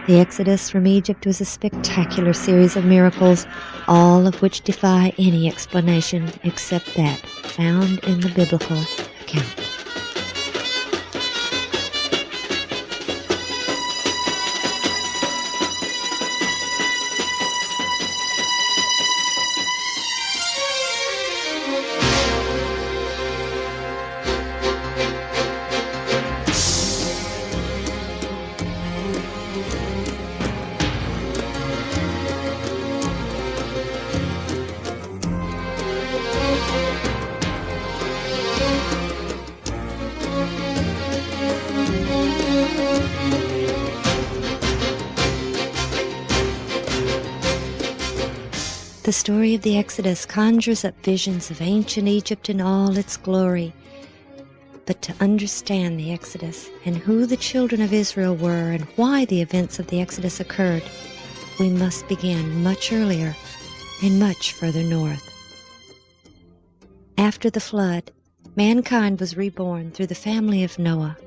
The exodus from Egypt was a spectacular series of miracles, all of which defy any explanation except that found in the biblical account. The story of the Exodus conjures up visions of ancient Egypt in all its glory. But to understand the Exodus and who the children of Israel were and why the events of the Exodus occurred, we must begin much earlier and much further north. After the flood, mankind was reborn through the family of Noah.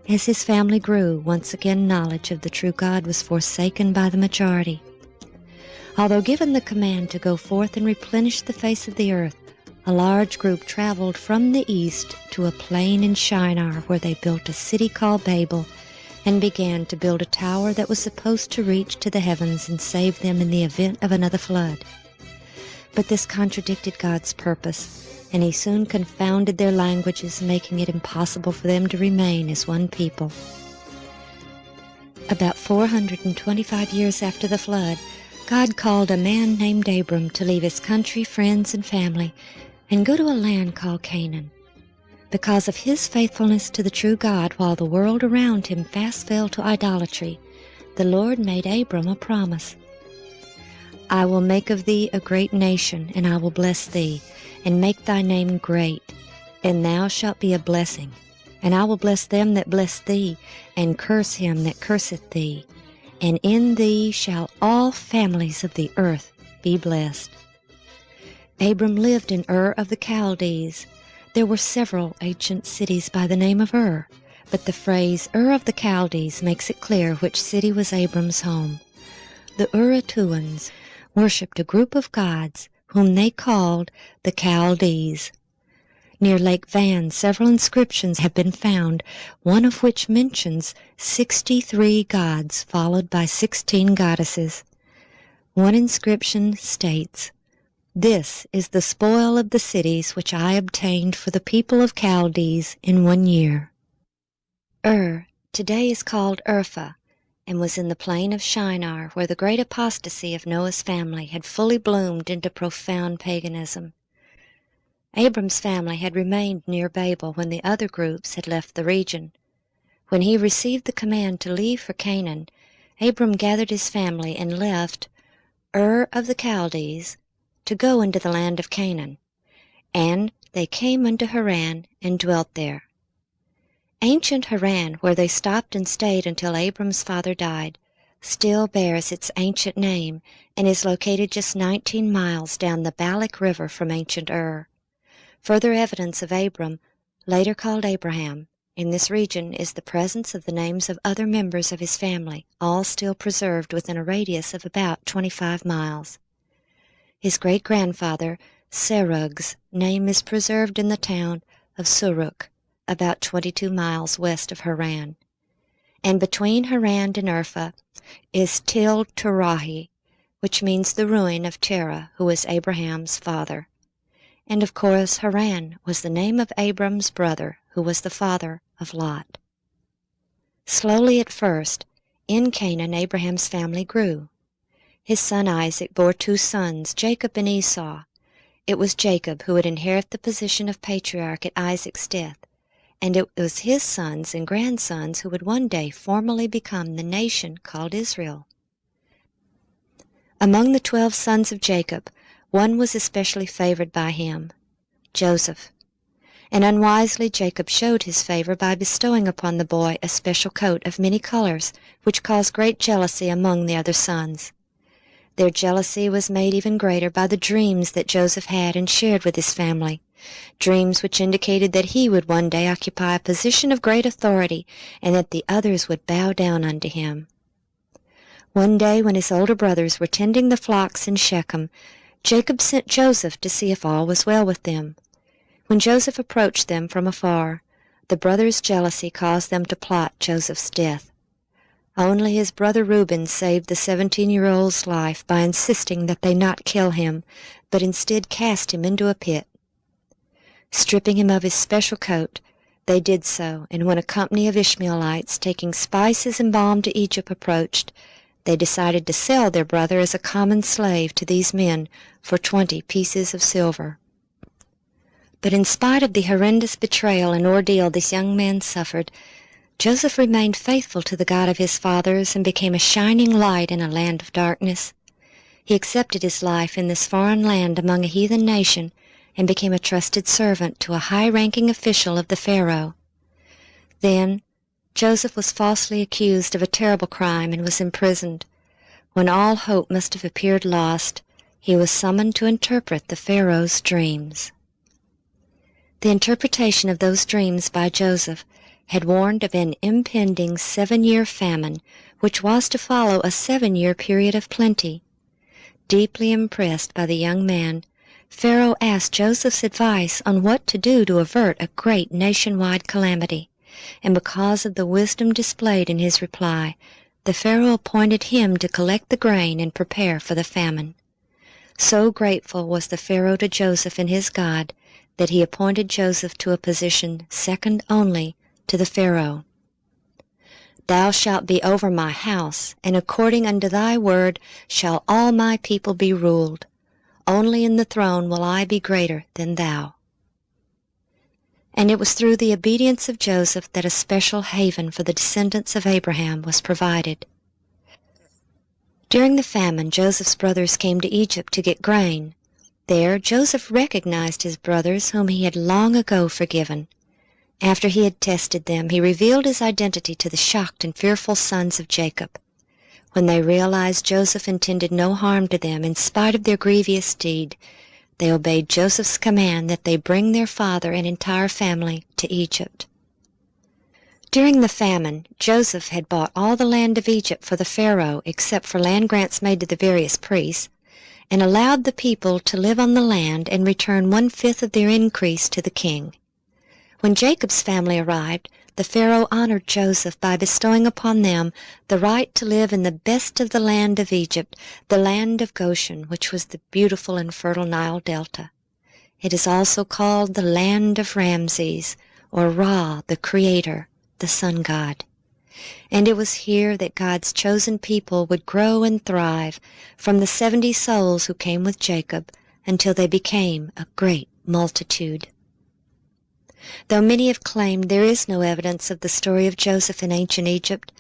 As his family grew, once again knowledge of the true God was forsaken by the majority. Although given the command to go forth and replenish the face of the earth, a large group traveled from the east to a plain in Shinar where they built a city called Babel and began to build a tower that was supposed to reach to the heavens and save them in the event of another flood. But this contradicted God's purpose, and he soon confounded their languages, making it impossible for them to remain as one people. About 425 years after the flood, God called a man named Abram to leave his country, friends, and family and go to a land called Canaan. Because of his faithfulness to the true God while the world around him fast fell to idolatry, the Lord made Abram a promise. "I will make of thee a great nation, and I will bless thee, and make thy name great, and thou shalt be a blessing. And I will bless them that bless thee, and curse him that curseth thee. And in thee shall all families of the earth be blessed." Abram lived in Ur of the Chaldees. There were several ancient cities by the name of Ur, but the phrase Ur of the Chaldees makes it clear which city was Abram's home. The Urartuans worshipped a group of gods whom they called the Chaldees. Near Lake Van, several inscriptions have been found, one of which mentions 63 gods followed by 16 goddesses. One inscription states, "This is the spoil of the cities which I obtained for the people of Chaldees in 1 year." Ur today is called Urfa, and was in the plain of Shinar, where the great apostasy of Noah's family had fully bloomed into profound paganism. Abram's family had remained near Babel when the other groups had left the region. When he received the command to leave for Canaan, Abram gathered his family and left Ur of the Chaldees to go into the land of Canaan, and they came unto Haran and dwelt there. Ancient Haran, where they stopped and stayed until Abram's father died, still bears its ancient name and is located just 19 miles down the Balak River from ancient Ur. Further evidence of Abram, later called Abraham, in this region is the presence of the names of other members of his family, all still preserved within a radius of about 25 miles. His great-grandfather, Serug's, name is preserved in the town of Suruk, about 22 miles west of Haran. And between Haran and Urfa is Tel Terahi, which means the ruin of Terah, who was Abraham's father. And of course Haran was the name of Abram's brother, who was the father of Lot. Slowly at first, in Canaan Abraham's family grew. His son Isaac bore 2 sons, Jacob and Esau. It was Jacob who would inherit the position of patriarch at Isaac's death, and it was his sons and grandsons who would one day formally become the nation called Israel. Among the 12 sons of Jacob, one was especially favored by him, Joseph. And unwisely Jacob showed his favor by bestowing upon the boy a special coat of many colors, which caused great jealousy among the other sons. Their jealousy was made even greater by the dreams that Joseph had and shared with his family, dreams which indicated that he would one day occupy a position of great authority and that the others would bow down unto him. One day when his older brothers were tending the flocks in Shechem, Jacob sent Joseph to see if all was well with them. When Joseph approached them from afar, the brothers' jealousy caused them to plot Joseph's death. Only his brother Reuben saved the 17-year-old's life by insisting that they not kill him, but instead cast him into a pit. Stripping him of his special coat, they did so, and when a company of Ishmaelites taking spices and balm to Egypt approached, they decided to sell their brother as a common slave to these men for 20 pieces of silver. But in spite of the horrendous betrayal and ordeal this young man suffered, Joseph remained faithful to the God of his fathers and became a shining light in a land of darkness. He accepted his life in this foreign land among a heathen nation and became a trusted servant to a high-ranking official of the Pharaoh. Then Joseph was falsely accused of a terrible crime and was imprisoned. When all hope must have appeared lost, he was summoned to interpret the Pharaoh's dreams. The interpretation of those dreams by Joseph had warned of an impending 7-year famine, which was to follow a 7-year period of plenty. Deeply impressed by the young man, Pharaoh asked Joseph's advice on what to do to avert a great nationwide calamity, and because of the wisdom displayed in his reply, the Pharaoh appointed him to collect the grain and prepare for the famine. So grateful was the Pharaoh to Joseph and his God that he appointed Joseph to a position second only to the Pharaoh. "Thou shalt be over my house, and according unto thy word shall all my people be ruled. Only in the throne will I be greater than thou." And it was through the obedience of Joseph that a special haven for the descendants of Abraham was provided. During the famine, Joseph's brothers came to Egypt to get grain. There Joseph recognized his brothers whom he had long ago forgiven. After he had tested them, he revealed his identity to the shocked and fearful sons of Jacob. When they realized Joseph intended no harm to them in spite of their grievous deed, they obeyed Joseph's command that they bring their father and entire family to Egypt. During the famine, Joseph had bought all the land of Egypt for the Pharaoh except for land grants made to the various priests, and allowed the people to live on the land and return 1/5 of their increase to the king. When Jacob's family arrived, the Pharaoh honored Joseph by bestowing upon them the right to live in the best of the land of Egypt, the land of Goshen, which was the beautiful and fertile Nile Delta. It is also called the land of Ramses, or Ra, the Creator, the sun god. And it was here that God's chosen people would grow and thrive, from the 70 souls who came with Jacob until they became a great multitude. Though many have claimed there is no evidence of the story of Joseph in ancient Egypt,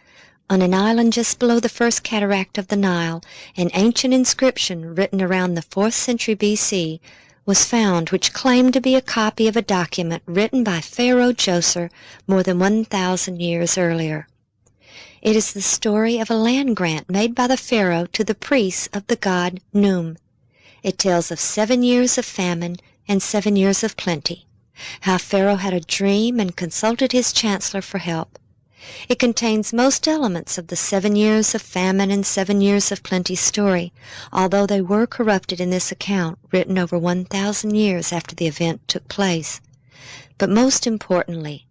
on an island just below the first cataract of the Nile, an ancient inscription written around the 4th century B.C. was found which claimed to be a copy of a document written by Pharaoh Djoser more than 1,000 years earlier. It is the story of a land grant made by the Pharaoh to the priests of the god Num. It tells of 7 years of famine and 7 years of plenty, how Pharaoh had a dream and consulted his chancellor for help. It contains most elements of the 7 years of famine and 7 years of plenty story, although they were corrupted in this account written over 1,000 years after the event took place. But most importantly,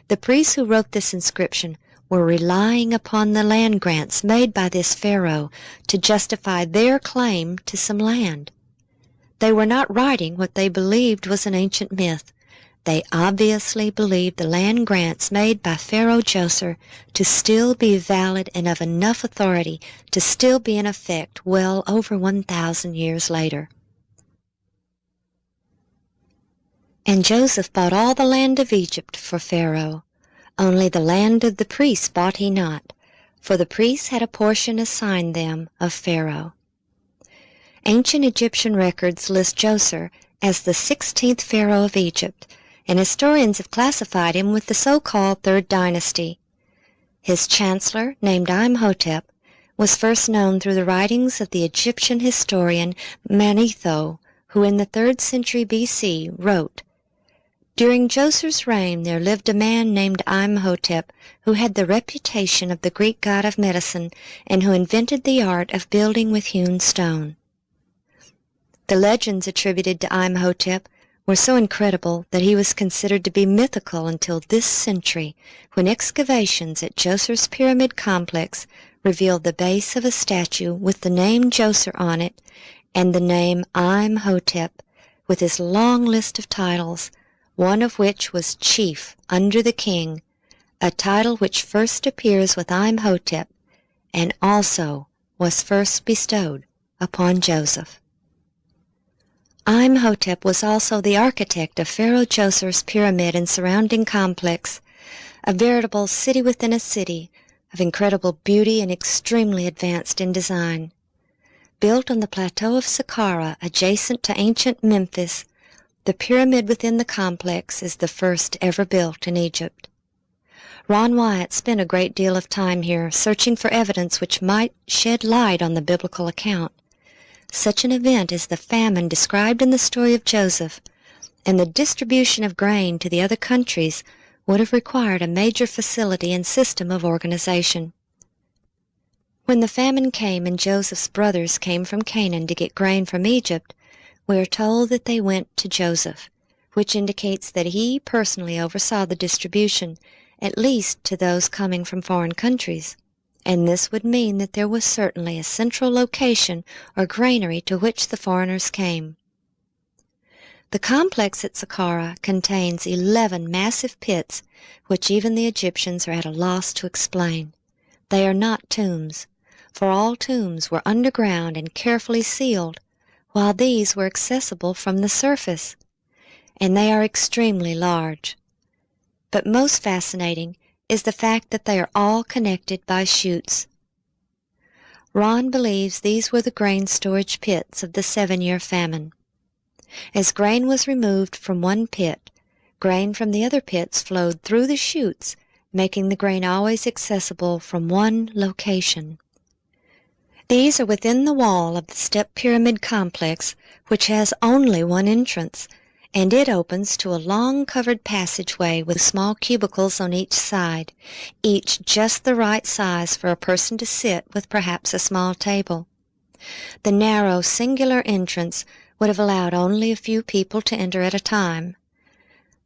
the priests who wrote this inscription were relying upon the land grants made by this Pharaoh to justify their claim to some land. They were not writing what they believed was an ancient myth. They obviously believed the land grants made by Pharaoh Djoser to still be valid and of enough authority to still be in effect well over 1,000 years later. And Joseph bought all the land of Egypt for Pharaoh. Only the land of the priests bought he not, for the priests had a portion assigned them of Pharaoh. Ancient Egyptian records list Djoser as the 16th Pharaoh of Egypt, and historians have classified him with the so-called Third Dynasty. His chancellor, named Imhotep, was first known through the writings of the Egyptian historian Manetho, who in the 3rd century B.C. wrote, During Djoser's reign there lived a man named Imhotep who had the reputation of the Greek god of medicine and who invented the art of building with hewn stone. The legends attributed to Imhotep were so incredible that he was considered to be mythical until this century, when excavations at Djoser's pyramid complex revealed the base of a statue with the name Djoser on it and the name Imhotep, with his long list of titles, one of which was Chief under the King, a title which first appears with Imhotep and also was first bestowed upon Joseph. Imhotep was also the architect of Pharaoh Djoser's pyramid and surrounding complex, a veritable city within a city of incredible beauty and extremely advanced in design. Built on the plateau of Saqqara adjacent to ancient Memphis, the pyramid within the complex is the first ever built in Egypt. Ron Wyatt spent a great deal of time here searching for evidence which might shed light on the biblical account. Such an event as the famine described in the story of Joseph and the distribution of grain to the other countries would have required a major facility and system of organization. When the famine came and Joseph's brothers came from Canaan to get grain from Egypt, we are told that they went to Joseph, which indicates that he personally oversaw the distribution, at least to those coming from foreign countries, and this would mean that there was certainly a central location or granary to which the foreigners came. The complex at Saqqara contains 11 massive pits, which even the Egyptians are at a loss to explain. They are not tombs, for all tombs were underground and carefully sealed, while these were accessible from the surface, and they are extremely large. But most fascinating is the fact that they are all connected by chutes. Ron believes these were the grain storage pits of the 7-year famine. As grain was removed from one pit, grain from the other pits flowed through the chutes, making the grain always accessible from one location. These are within the wall of the step pyramid complex, which has only one entrance, and it opens to a long covered passageway with small cubicles on each side, each just the right size for a person to sit with perhaps a small table. The narrow, singular entrance would have allowed only a few people to enter at a time.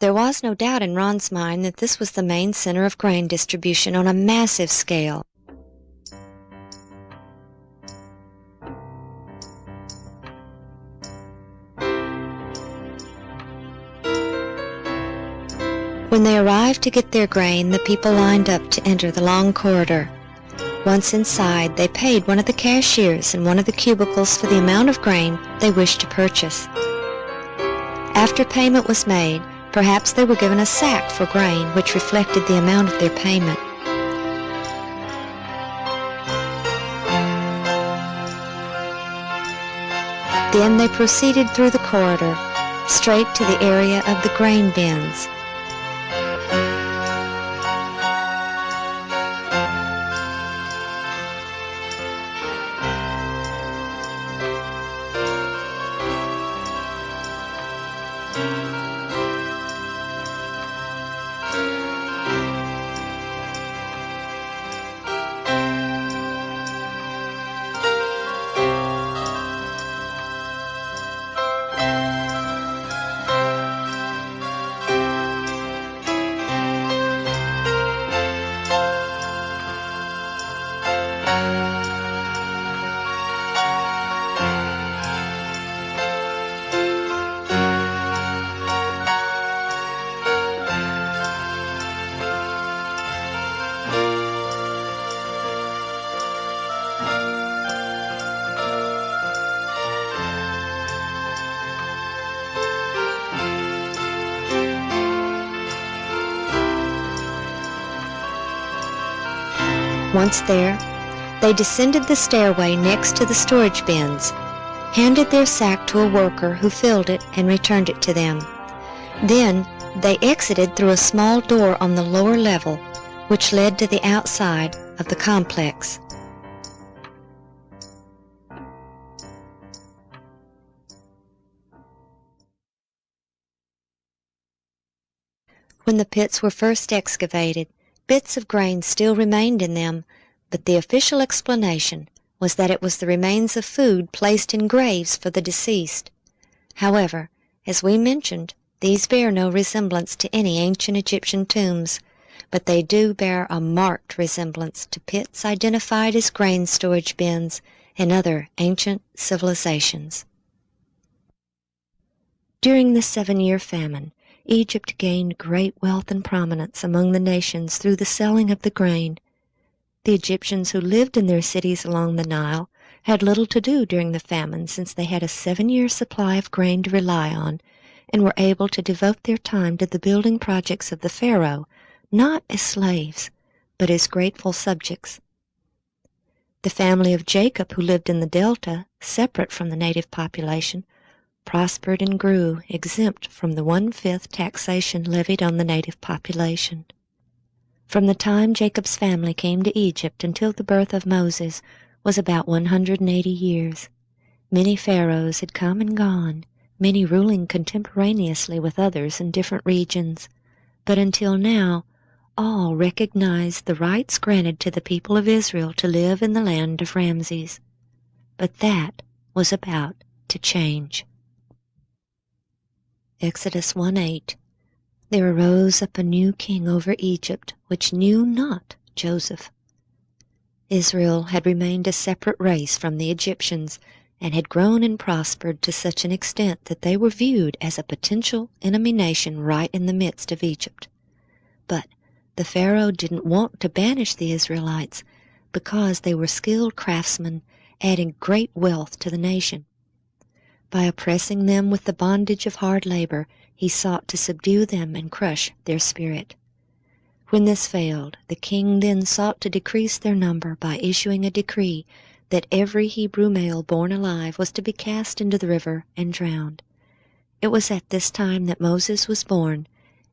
There was no doubt in Ron's mind that this was the main center of grain distribution on a massive scale. When they arrived to get their grain, the people lined up to enter the long corridor. Once inside, they paid one of the cashiers in one of the cubicles for the amount of grain they wished to purchase. After payment was made, perhaps they were given a sack for grain which reflected the amount of their payment. Then they proceeded through the corridor, straight to the area of the grain bins. Once there, they descended the stairway next to the storage bins, handed their sack to a worker who filled it and returned it to them. Then they exited through a small door on the lower level, which led to the outside of the complex. When the pits were first excavated, bits of grain still remained in them, but the official explanation was that it was the remains of food placed in graves for the deceased. However, as we mentioned, these bear no resemblance to any ancient Egyptian tombs, but they do bear a marked resemblance to pits identified as grain storage bins in other ancient civilizations. During the 7-year famine, Egypt gained great wealth and prominence among the nations through the selling of the grain. The Egyptians who lived in their cities along the Nile had little to do during the famine, since they had a 7-year supply of grain to rely on, and were able to devote their time to the building projects of the Pharaoh, not as slaves, but as grateful subjects. The family of Jacob, who lived in the Delta, separate from the native population, prospered and grew, exempt from the 1/5 taxation levied on the native population. From the time Jacob's family came to Egypt until the birth of Moses was about 180 years. Many pharaohs had come and gone, many ruling contemporaneously with others in different regions, but until now all recognized the rights granted to the people of Israel to live in the land of Ramses. But that was about to change. Exodus 1:8. There arose up a new king over Egypt, which knew not Joseph. Israel had remained a separate race from the Egyptians, and had grown and prospered to such an extent that they were viewed as a potential enemy nation right in the midst of Egypt. But the Pharaoh didn't want to banish the Israelites, because they were skilled craftsmen, adding great wealth to the nation. By oppressing them with the bondage of hard labor, he sought to subdue them and crush their spirit. When this failed, the king then sought to decrease their number by issuing a decree that every Hebrew male born alive was to be cast into the river and drowned. It was at this time that Moses was born,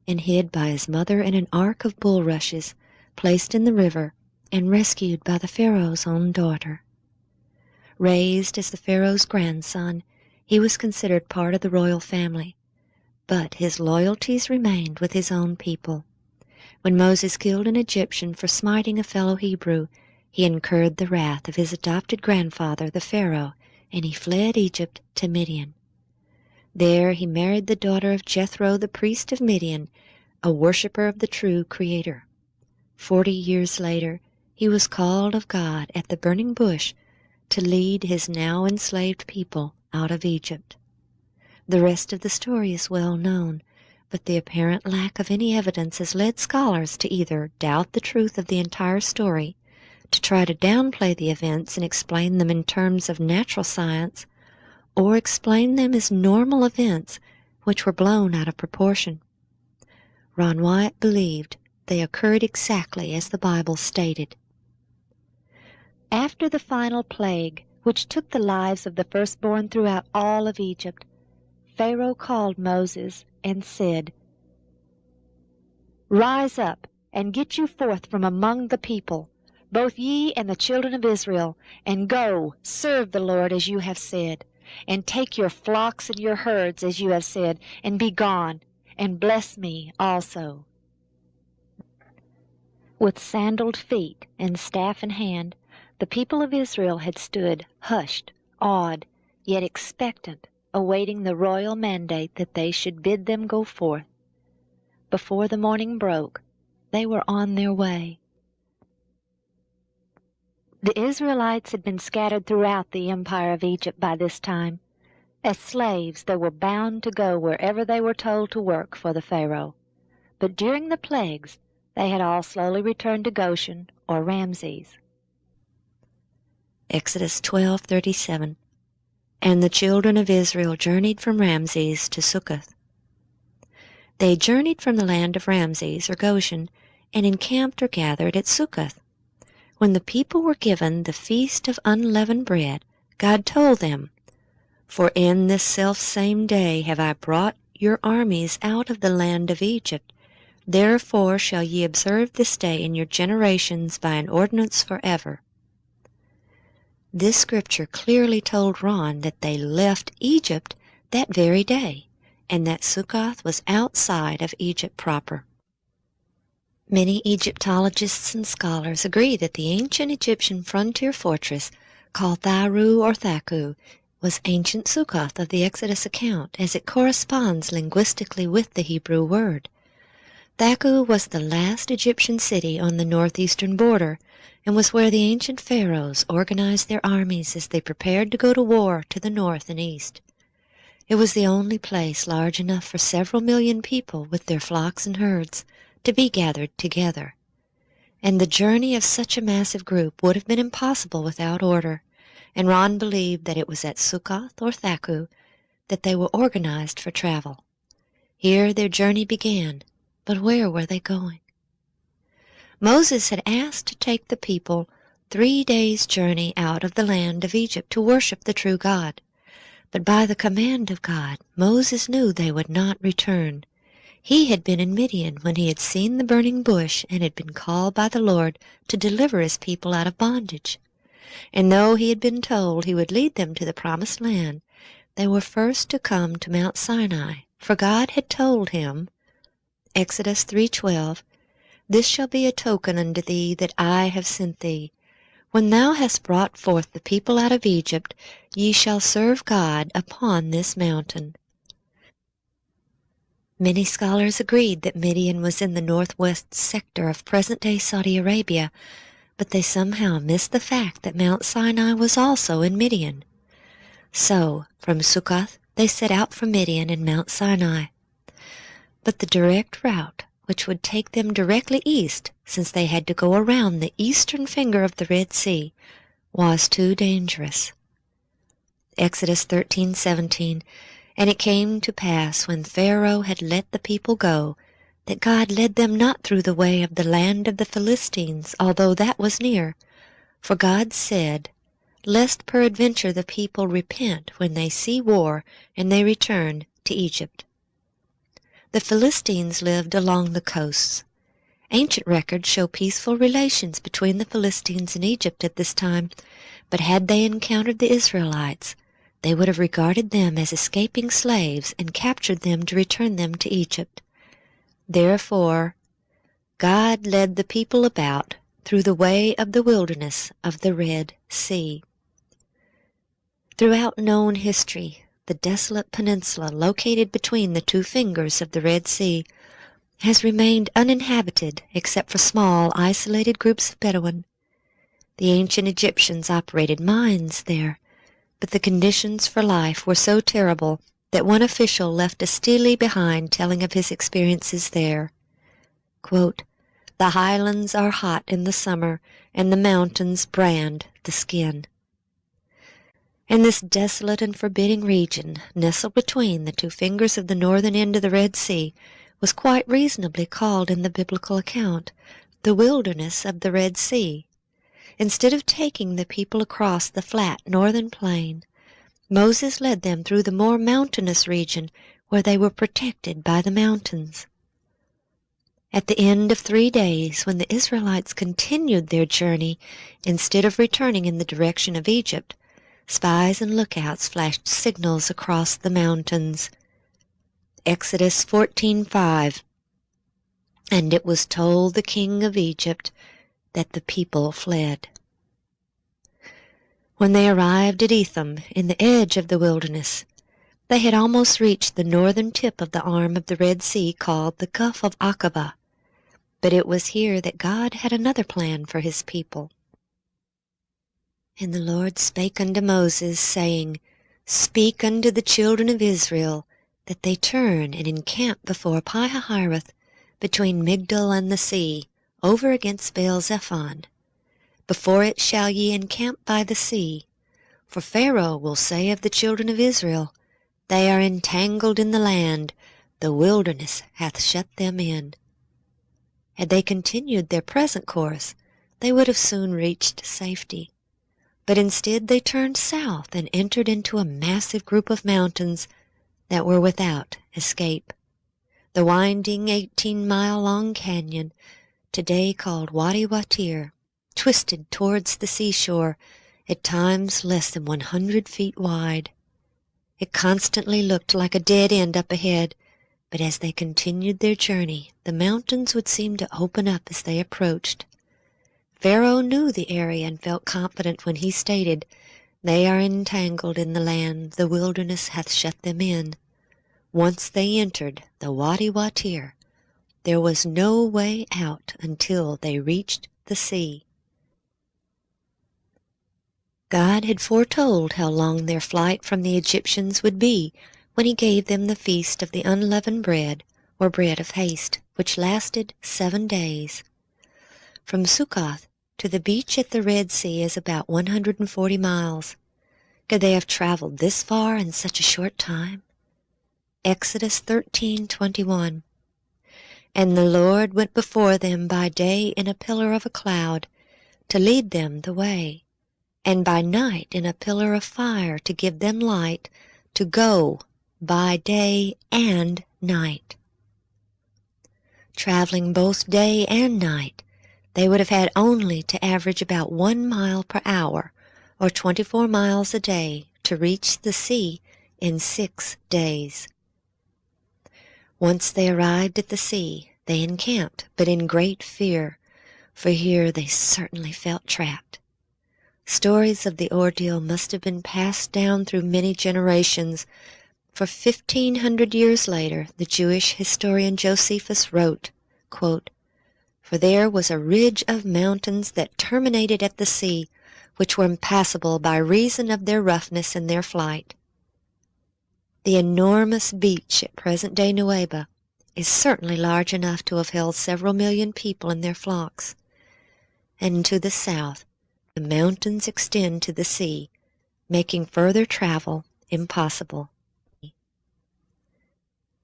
and hid by his mother in an ark of bulrushes, placed in the river, and rescued by the Pharaoh's own daughter. Raised as the Pharaoh's grandson, he was considered part of the royal family, but his loyalties remained with his own people. When Moses killed an Egyptian for smiting a fellow Hebrew, he incurred the wrath of his adopted grandfather, the Pharaoh, and he fled Egypt to Midian. There he married the daughter of Jethro, the priest of Midian, a worshipper of the true Creator. 40 years later, he was called of God at the burning bush to lead his now enslaved people out of Egypt. The rest of the story is well known, but the apparent lack of any evidence has led scholars to either doubt the truth of the entire story, to try to downplay the events and explain them in terms of natural science, or explain them as normal events which were blown out of proportion. Ron Wyatt believed they occurred exactly as the Bible stated. After the final plague, which took the lives of the firstborn throughout all of Egypt, Pharaoh called Moses and said, "Rise up, and get you forth from among the people, both ye and the children of Israel, and go, serve the Lord as you have said, and take your flocks and your herds as you have said, and be gone, and bless me also." With sandaled feet and staff in hand, the people of Israel had stood hushed, awed, yet expectant, awaiting the royal mandate that they should bid them go forth. Before the morning broke, they were on their way. The Israelites had been scattered throughout the empire of Egypt by this time. As slaves, they were bound to go wherever they were told to work for the Pharaoh. But during the plagues, they had all slowly returned to Goshen or Ramses. Exodus 12:37. And the children of Israel journeyed from Ramses to Succoth. They journeyed from the land of Ramses or Goshen, and encamped or gathered at Succoth. When the people were given the feast of unleavened bread, God told them, "For in this selfsame day have I brought your armies out of the land of Egypt. Therefore shall ye observe this day in your generations by an ordinance forever." This scripture clearly told Ron that they left Egypt that very day, and that Succoth was outside of Egypt proper. Many Egyptologists and scholars agree that the ancient Egyptian frontier fortress, called Tharu or Thaku, was ancient Sukkoth of the Exodus account, as it corresponds linguistically with the Hebrew word. Thaku was the last Egyptian city on the northeastern border, and was where the ancient pharaohs organized their armies as they prepared to go to war to the north and east. It was the only place large enough for several million people with their flocks and herds to be gathered together. And the journey of such a massive group would have been impossible without order, and Ron believed that it was at Sukkoth or Thaku that they were organized for travel. Here their journey began, but where were they going? Moses had asked to take the people 3 days' journey out of the land of Egypt to worship the true God. But by the command of God, Moses knew they would not return. He had been in Midian when he had seen the burning bush and had been called by the Lord to deliver his people out of bondage. And though he had been told he would lead them to the promised land, they were first to come to Mount Sinai, for God had told him, Exodus 3:12, "This shall be a token unto thee that I have sent thee. When thou hast brought forth the people out of Egypt, ye shall serve God upon this mountain." Many scholars agreed that Midian was in the northwest sector of present-day Saudi Arabia, but they somehow missed the fact that Mount Sinai was also in Midian. So, from Sukkoth, they set out for Midian and Mount Sinai. But the direct route, which would take them directly east, since they had to go around the eastern finger of the Red Sea, was too dangerous. Exodus 13:17, "And it came to pass, when Pharaoh had let the people go, that God led them not through the way of the land of the Philistines, although that was near. For God said, Lest peradventure the people repent when they see war, and they return to Egypt." The Philistines lived along the coasts. Ancient records show peaceful relations between the Philistines and Egypt at this time, but had they encountered the Israelites, they would have regarded them as escaping slaves and captured them to return them to Egypt. Therefore, God led the people about through the way of the wilderness of the Red Sea. Throughout known history, the desolate peninsula located between the two fingers of the Red Sea has remained uninhabited except for small, isolated groups of Bedouin. The ancient Egyptians operated mines there, but the conditions for life were so terrible that one official left a stele behind telling of his experiences there. Quote, "The highlands are hot in the summer, and the mountains brand the skin." And this desolate and forbidding region, nestled between the two fingers of the northern end of the Red Sea, was quite reasonably called in the biblical account the wilderness of the Red Sea. Instead of taking the people across the flat northern plain, Moses led them through the more mountainous region where they were protected by the mountains. At the end of 3 days, when the Israelites continued their journey, instead of returning in the direction of Egypt, spies and lookouts flashed signals across the mountains. Exodus 14:5, "And it was told the king of Egypt that the people fled." When they arrived at Etham, in the edge of the wilderness, they had almost reached the northern tip of the arm of the Red Sea called the Gulf of Aqaba. But it was here that God had another plan for his people. "And the Lord spake unto Moses, saying, Speak unto the children of Israel, that they turn and encamp before Pi-hahiroth, between Migdol and the sea, over against Baal-zephon. Before it shall ye encamp by the sea. For Pharaoh will say of the children of Israel, They are entangled in the land, the wilderness hath shut them in." Had they continued their present course, they would have soon reached safety. But instead they turned south and entered into a massive group of mountains that were without escape. The winding 18-mile-long canyon, today called Wadi Watir, twisted towards the seashore, at times less than 100 feet wide. It constantly looked like a dead end up ahead, But as they continued their journey, the mountains would seem to open up as they approached. Pharaoh knew the area and felt confident when he stated, "They are entangled in the land, the wilderness hath shut them in." Once they entered the Wadi Watir, there was no way out until they reached the sea. God had foretold how long their flight from the Egyptians would be when he gave them the feast of the unleavened bread, or bread of haste, which lasted 7 days. From Sukkoth to the beach at the Red Sea is about 140 miles. Could they have traveled this far in such a short time? Exodus 13:21. And the Lord went before them by day in a pillar of a cloud, to lead them the way, and by night in a pillar of fire to give them light, to go by day and night. Traveling both day and night, they would have had only to average about 1 mile per hour, or 24 miles a day, to reach the sea in 6 days. Once they arrived at the sea, they encamped, but in great fear, for here they certainly felt trapped. Stories of the ordeal must have been passed down through many generations, for 1,500 years later the Jewish historian Josephus wrote, quote, "For there was a ridge of mountains that terminated at the sea, which were impassable by reason of their roughness in their flight." The enormous beach at present-day Nueva is certainly large enough to have held several million people in their flocks. And to the south, the mountains extend to the sea, making further travel impossible.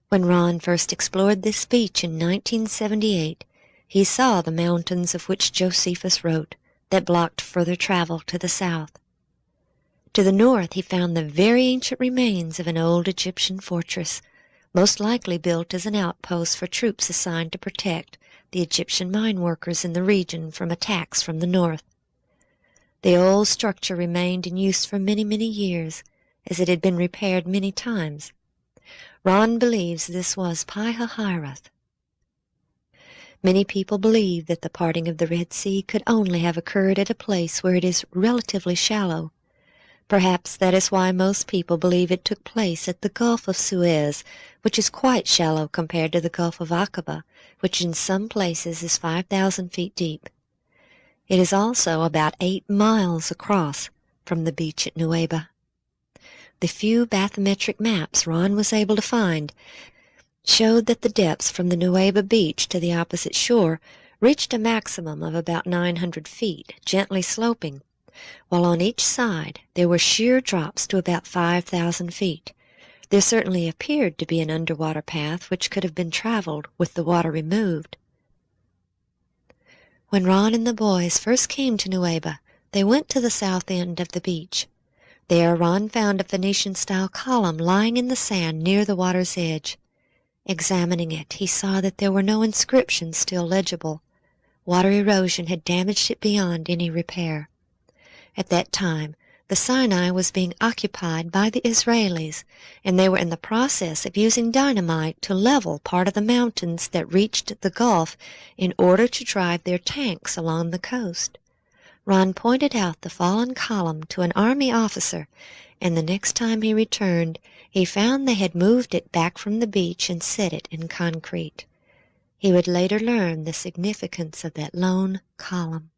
When Ron first explored this beach in 1978, he saw the mountains of which Josephus wrote that blocked further travel to the south. To the north he found the very ancient remains of an old Egyptian fortress, most likely built as an outpost for troops assigned to protect the Egyptian mine workers in the region from attacks from the north. The old structure remained in use for many, many years, as it had been repaired many times. Ron believes this was Pi-Hahiroth. Many people believe that the parting of the Red Sea could only have occurred at a place where it is relatively shallow. Perhaps that is why most people believe it took place at the Gulf of Suez, which is quite shallow compared to the Gulf of Aqaba, which in some places is 5,000 feet deep. It is also about 8 miles across from the beach at Nueva. The few bathymetric maps Ron was able to find showed that the depths from the Nueva beach to the opposite shore reached a maximum of about 900 feet, gently sloping, while on each side there were sheer drops to about 5,000 feet. There certainly appeared to be an underwater path which could have been traveled with the water removed. When Ron and the boys first came to Nueva, they went to the south end of the beach. There Ron found a Phoenician-style column lying in the sand near the water's edge. Examining it, he saw that there were no inscriptions still legible. Water erosion had damaged it beyond any repair. At that time, the Sinai was being occupied by the Israelis, and they were in the process of using dynamite to level part of the mountains that reached the Gulf in order to drive their tanks along the coast. Ron pointed out the fallen column to an army officer, and the next time he returned, he found they had moved it back from the beach and set it in concrete. He would later learn the significance of that lone column.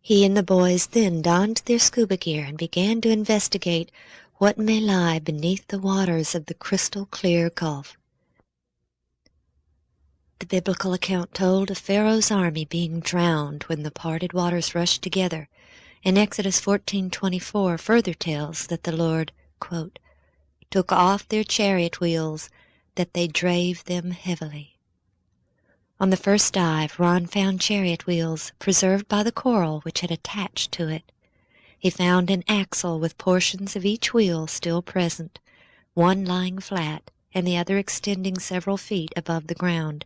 He and the boys then donned their scuba gear and began to investigate what may lie beneath the waters of the crystal-clear Gulf. The biblical account told of Pharaoh's army being drowned when the parted waters rushed together, and Exodus 14:24 further tells that the Lord, quote, took off their chariot wheels, that they drave them heavily. On the first dive, Ron found chariot wheels preserved by the coral which had attached to it. He found an axle with portions of each wheel still present, one lying flat and the other extending several feet above the ground.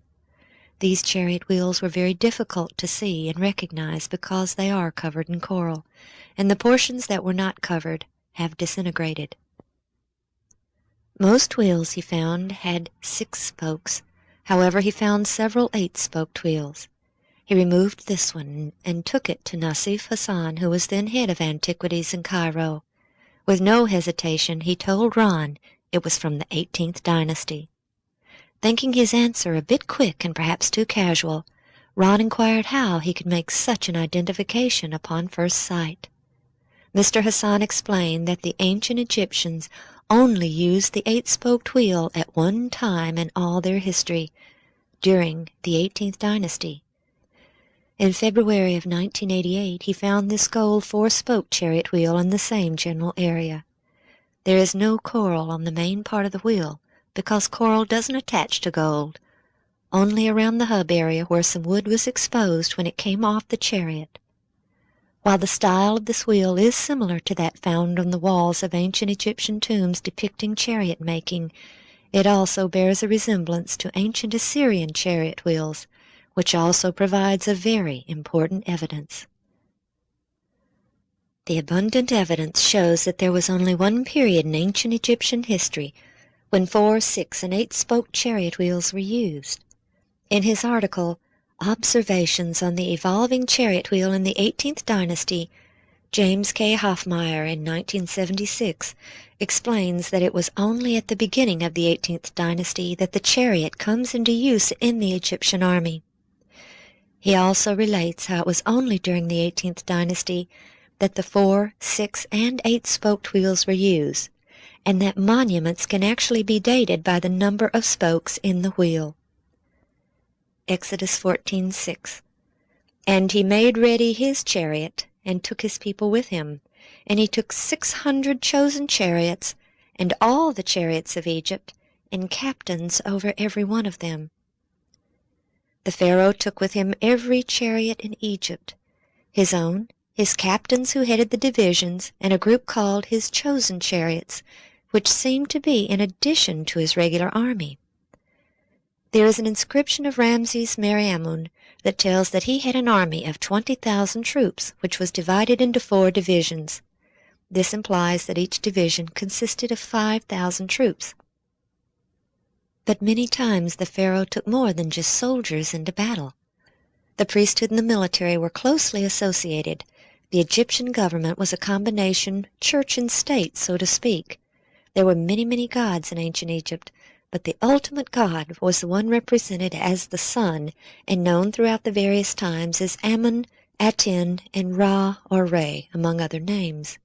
These chariot wheels were very difficult to see and recognize because they are covered in coral, and the portions that were not covered have disintegrated. Most wheels he found had 6 spokes. However, he found several 8-spoked wheels. He removed this one and took it to Nassif Hassan, who was then head of antiquities in Cairo. With no hesitation, he told Ron it was from the 18th dynasty. Thinking his answer a bit quick and perhaps too casual, Ron inquired how he could make such an identification upon first sight. Mr. Hassan explained that the ancient Egyptians only used the 8-spoked wheel at one time in all their history, during the 18th dynasty. In February of 1988, he found this gold 4-spoked chariot wheel in the same general area. There is no coral on the main part of the wheel, because coral doesn't attach to gold, only around the hub area where some wood was exposed when it came off the chariot. While the style of this wheel is similar to that found on the walls of ancient Egyptian tombs depicting chariot making, it also bears a resemblance to ancient Assyrian chariot wheels, which also provides a very important evidence. The abundant evidence shows that there was only one period in ancient Egyptian history when 4, 6, and 8-spoked chariot wheels were used. In his article, Observations on the Evolving Chariot Wheel in the 18th Dynasty, James K. Hoffmeyer in 1976 explains that it was only at the beginning of the 18th Dynasty that the chariot comes into use in the Egyptian army. He also relates how it was only during the 18th Dynasty that the 4, 6, and 8-spoked wheels were used, and that monuments can actually be dated by the number of spokes in the wheel. Exodus 14:6. And he made ready his chariot, and took his people with him. And he took 600 chosen chariots, and all the chariots of Egypt, and captains over every one of them. The Pharaoh took with him every chariot in Egypt, his own, his captains who headed the divisions, and a group called his chosen chariots, which seemed to be in addition to his regular army. There is an inscription of Ramses Meriamun that tells that he had an army of 20,000 troops, which was divided into 4 divisions. This implies that each division consisted of 5,000 troops. But many times the Pharaoh took more than just soldiers into battle. The priesthood and the military were closely associated. The Egyptian government was a combination church and state, so to speak. There were many, many gods in ancient Egypt, but the ultimate god was the one represented as the sun and known throughout the various times as Amun, Aten, and Ra or Re, among other names.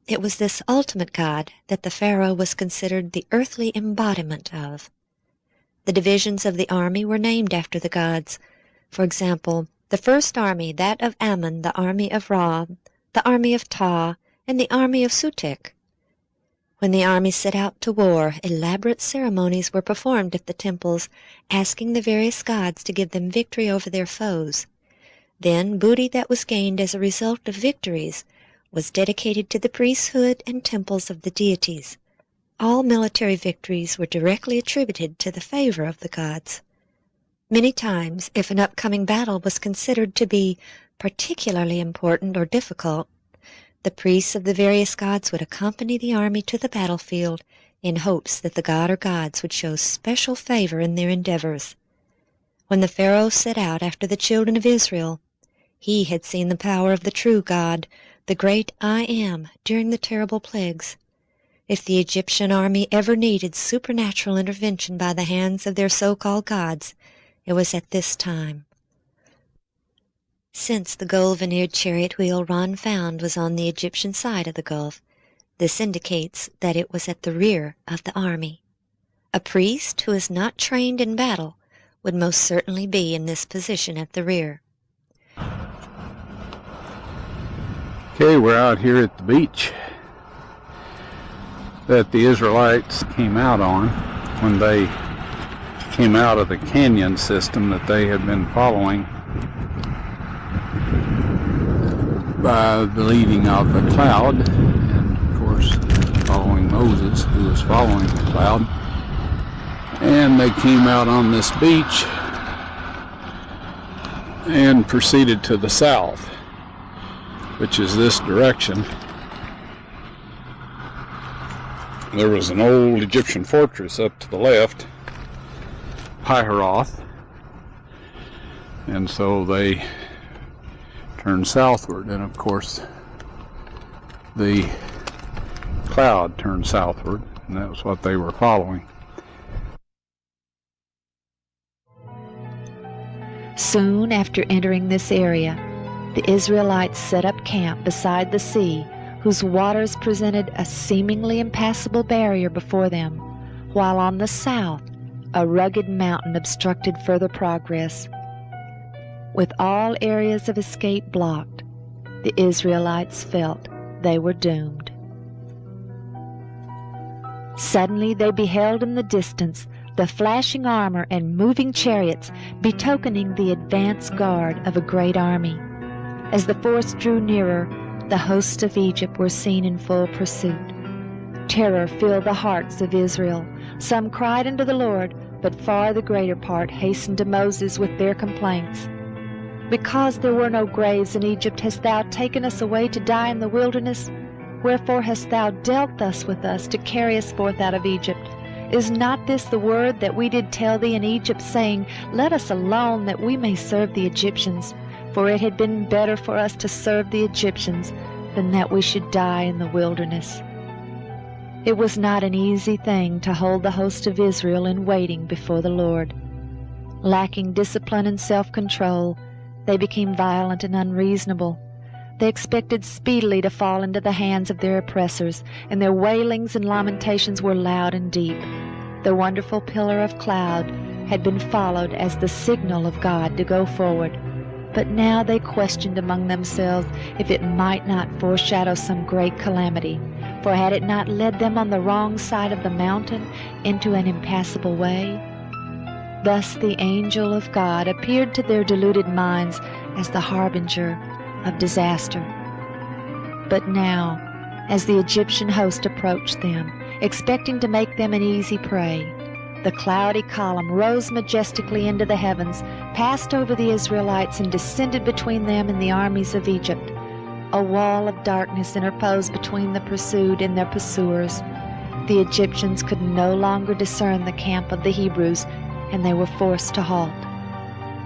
It was this ultimate god that the Pharaoh was considered the earthly embodiment of. The divisions of the army were named after the gods. For example, the first army, that of Amun, the army of Ra, the army of Ta, and the army of Sutek. When the army set out to war, elaborate ceremonies were performed at the temples, asking the various gods to give them victory over their foes. Then booty that was gained as a result of victories was dedicated to the priesthood and temples of the deities. All military victories were directly attributed to the favor of the gods. Many times, if an upcoming battle was considered to be particularly important or difficult, the priests of the various gods would accompany the army to the battlefield in hopes that the god or gods would show special favor in their endeavors. When the Pharaoh set out after the children of Israel, he had seen the power of the true God, the great I Am, during the terrible plagues. If the Egyptian army ever needed supernatural intervention by the hands of their so-called gods, it was at this time. Since the gold-veneered chariot wheel Ron found was on the Egyptian side of the gulf, this indicates that it was at the rear of the army. A priest who is not trained in battle would most certainly be in this position at the rear. Okay, we're out here at the beach that the Israelites came out on when they came out of the canyon system that they had been following by the leading of the cloud, and of course following Moses, who was following the cloud. And they came out on this beach and proceeded to the south, which is this direction. there was an old Egyptian fortress up to the left, Piharoth, and so they turned southward, and of course the cloud turned southward, and that was what they were following. Soon after entering this area, the Israelites set up camp beside the sea, whose waters presented a seemingly impassable barrier before them, while on the south a rugged mountain obstructed further progress. With all areas of escape blocked, the Israelites felt they were doomed. Suddenly they beheld in the distance the flashing armor and moving chariots, betokening the advance guard of a great army. As the force drew nearer, the hosts of Egypt were seen in full pursuit. Terror filled the hearts of Israel. Some cried unto the Lord, but far the greater part hastened to Moses with their complaints. Because there were no graves in Egypt, hast thou taken us away to die in the wilderness? Wherefore hast thou dealt thus with us to carry us forth out of Egypt? Is not this the word that we did tell thee in Egypt, saying, Let us alone, that we may serve the Egyptians? For it had been better for us to serve the Egyptians than that we should die in the wilderness. It was not an easy thing to hold the host of Israel in waiting before the Lord. Lacking discipline and self-control, they became violent and unreasonable. They expected speedily to fall into the hands of their oppressors, and their wailings and lamentations were loud and deep. The wonderful pillar of cloud had been followed as the signal of God to go forward, but now they questioned among themselves if it might not foreshadow some great calamity, for had it not led them on the wrong side of the mountain into an impassable way? Thus the angel of God appeared to their deluded minds as the harbinger of disaster. But now, as the Egyptian host approached them, expecting to make them an easy prey, the cloudy column rose majestically into the heavens, passed over the Israelites, and descended between them and the armies of Egypt. A wall of darkness interposed between the pursued and their pursuers. The Egyptians could no longer discern the camp of the Hebrews, and they were forced to halt.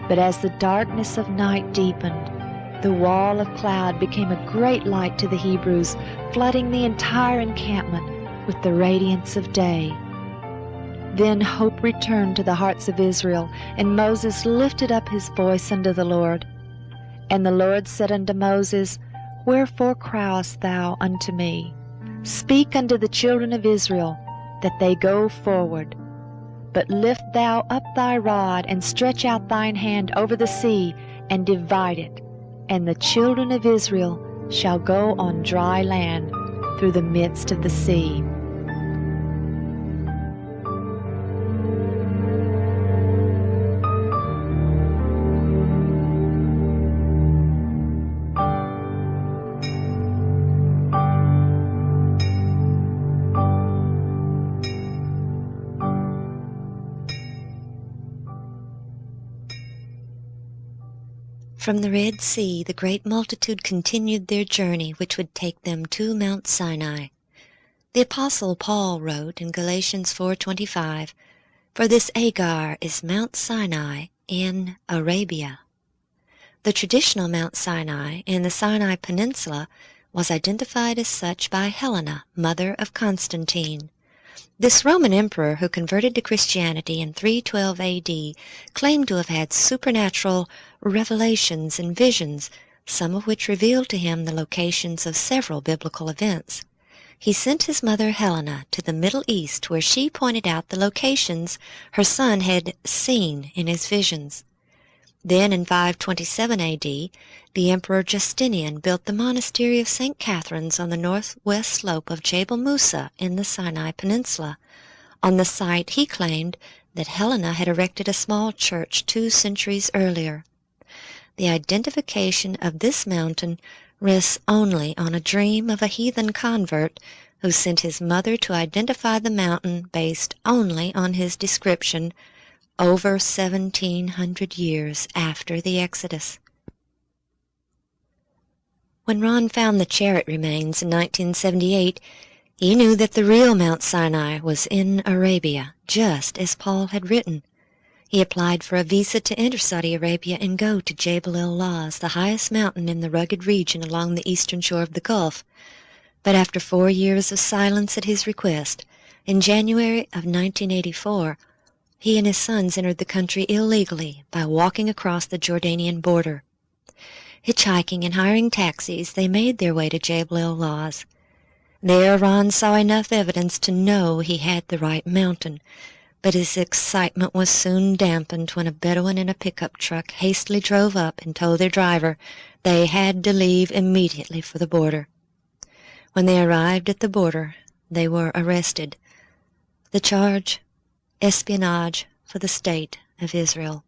But as the darkness of night deepened, the wall of cloud became a great light to the Hebrews, flooding the entire encampment with the radiance of day. Then hope returned to the hearts of Israel, and Moses lifted up his voice unto the Lord. And the Lord said unto Moses, Wherefore criest thou unto me? Speak unto the children of Israel, that they go forward. But lift thou up thy rod, and stretch out thine hand over the sea, and divide it, and the children of Israel shall go on dry land through the midst of the sea. From the Red Sea, the great multitude continued their journey, which would take them to Mount Sinai. The Apostle Paul wrote in Galatians 4:25, For this Agar is Mount Sinai in Arabia. The traditional Mount Sinai in the Sinai Peninsula was identified as such by Helena, mother of Constantine. This Roman emperor, who converted to Christianity in 312 A.D., claimed to have had supernatural revelations and visions, some of which revealed to him the locations of several biblical events. He sent his mother Helena to the Middle East, where she pointed out the locations her son had seen in his visions. Then in 527 A.D., the Emperor Justinian built the monastery of St. Catherine's on the northwest slope of Jebel Musa in the Sinai Peninsula. On the site, he claimed that Helena had erected a small church 2 centuries earlier. The identification of this mountain rests only on a dream of a heathen convert who sent his mother to identify the mountain based only on his description over 1,700 years after the Exodus. When Ron found the chariot remains in 1978, He knew that the real Mount Sinai was in Arabia, just as Paul had written. He applied for a visa to enter Saudi Arabia and go to Jebel el-Lawz, the highest mountain in the rugged region along the eastern shore of the Gulf. But after 4 years of silence at his request, in January of 1984, he and his sons entered the country illegally by walking across the Jordanian border. Hitchhiking and hiring taxis, they made their way to Jebel el-Lawz. There Ron saw enough evidence to know he had the right mountain, but his excitement was soon dampened when a Bedouin in a pickup truck hastily drove up and told their driver they had to leave immediately for the border. When they arrived at the border, they were arrested. The charge, espionage for the State of Israel.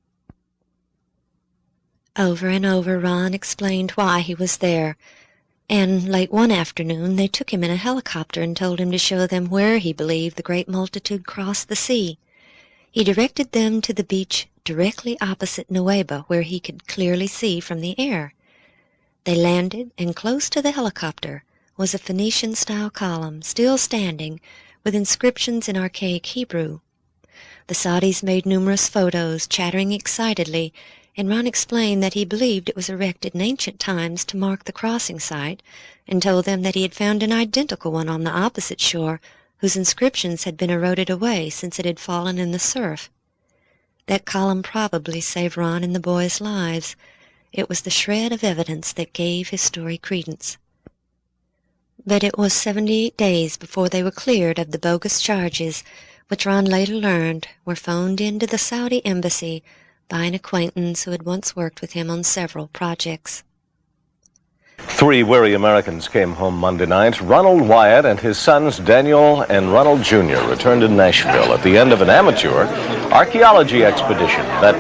Over and over Ron explained why he was there, and late one afternoon they took him in a helicopter and told him to show them where he believed the great multitude crossed the sea. He directed them to the beach directly opposite Nuweiba, where he could clearly see from the air. They landed, and close to the helicopter was a Phoenician-style column, still standing, with inscriptions in archaic Hebrew. The Saudis made numerous photos, chattering excitedly, and Ron explained that he believed it was erected in ancient times to mark the crossing site, and told them that he had found an identical one on the opposite shore, whose inscriptions had been eroded away since it had fallen in the surf. That column probably saved Ron and the boys' lives. It was the shred of evidence that gave his story credence. But it was 78 days before they were cleared of the bogus charges, which Ron later learned were phoned into the Saudi embassy by an acquaintance who had once worked with him on several projects. 3 weary Americans came home Monday night. Ronald Wyatt and his sons Daniel and Ronald Jr. returned to Nashville at the end of an amateur archaeology expedition that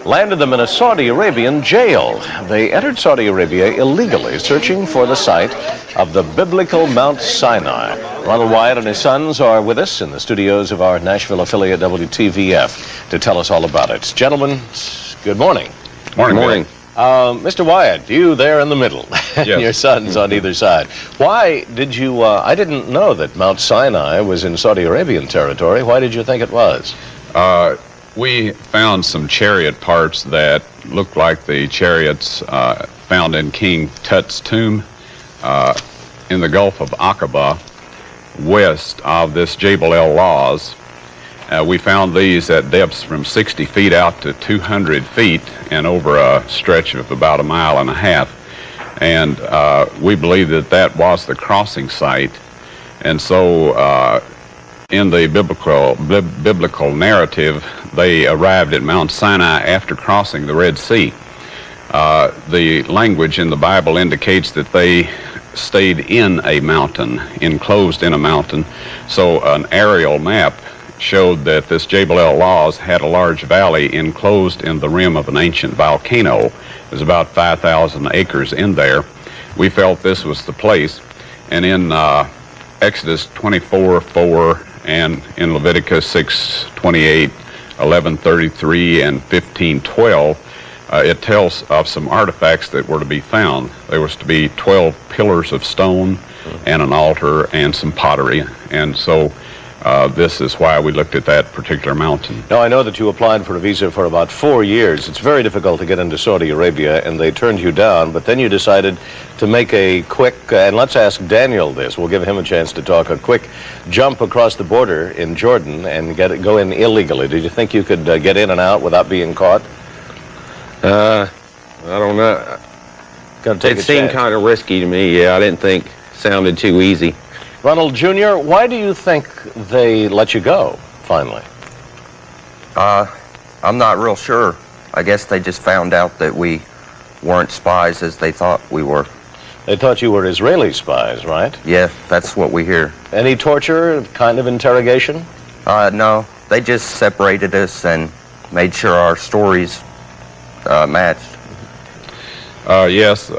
landed them in a Saudi Arabian jail. They entered Saudi Arabia illegally, searching for the site of the biblical Mount Sinai. Ronald Wyatt and his sons are with us in the studios of our Nashville affiliate WTVF to tell us all about it. Gentlemen, good morning. Morning. Morning. Mr. Wyatt, you there in the middle, and Yes. your sons on either side. Why did you, I didn't know that Mount Sinai was in Saudi Arabian territory. Why did you think it was? We found some chariot parts that looked like the chariots found in King Tut's tomb in the Gulf of Aqaba, west of this Jebel el-Lawz. We found these at depths from 60 feet out to 200 feet and over a stretch of about 1.5 miles. And we believe that that was the crossing site. And so in the biblical narrative, they arrived at Mount Sinai after crossing the Red Sea. The language in the Bible indicates that they stayed in a mountain, enclosed in a mountain. So an aerial map showed that this Jebel el-Lawz had a large valley enclosed in the rim of an ancient volcano. There's about 5,000 acres in there. We felt this was the place. And in Exodus 24:4 and in Leviticus 6:28, 11:33, and 15:12, it tells of some artifacts that were to be found. There was to be 12 pillars of stone and an altar and some pottery. And so this is why we looked at that particular mountain. Now, I know that you applied for a visa for about 4 years. It's very difficult to get into Saudi Arabia, and they turned you down, but then you decided to make a quick, and let's ask Daniel this, we'll give him a chance to talk, a quick jump across the border in Jordan and go in illegally. Did you think you could get in and out without being caught? I don't know. It seemed kind of risky to me, yeah. I didn't think it sounded too easy. Ronald Jr., why do you think they let you go, finally? I'm not real sure. I guess they just found out that we weren't spies as they thought we were. They thought you were Israeli spies, right? Yeah, that's what we hear. Any torture, kind of interrogation? No, they just separated us and made sure our stories matched. Yes.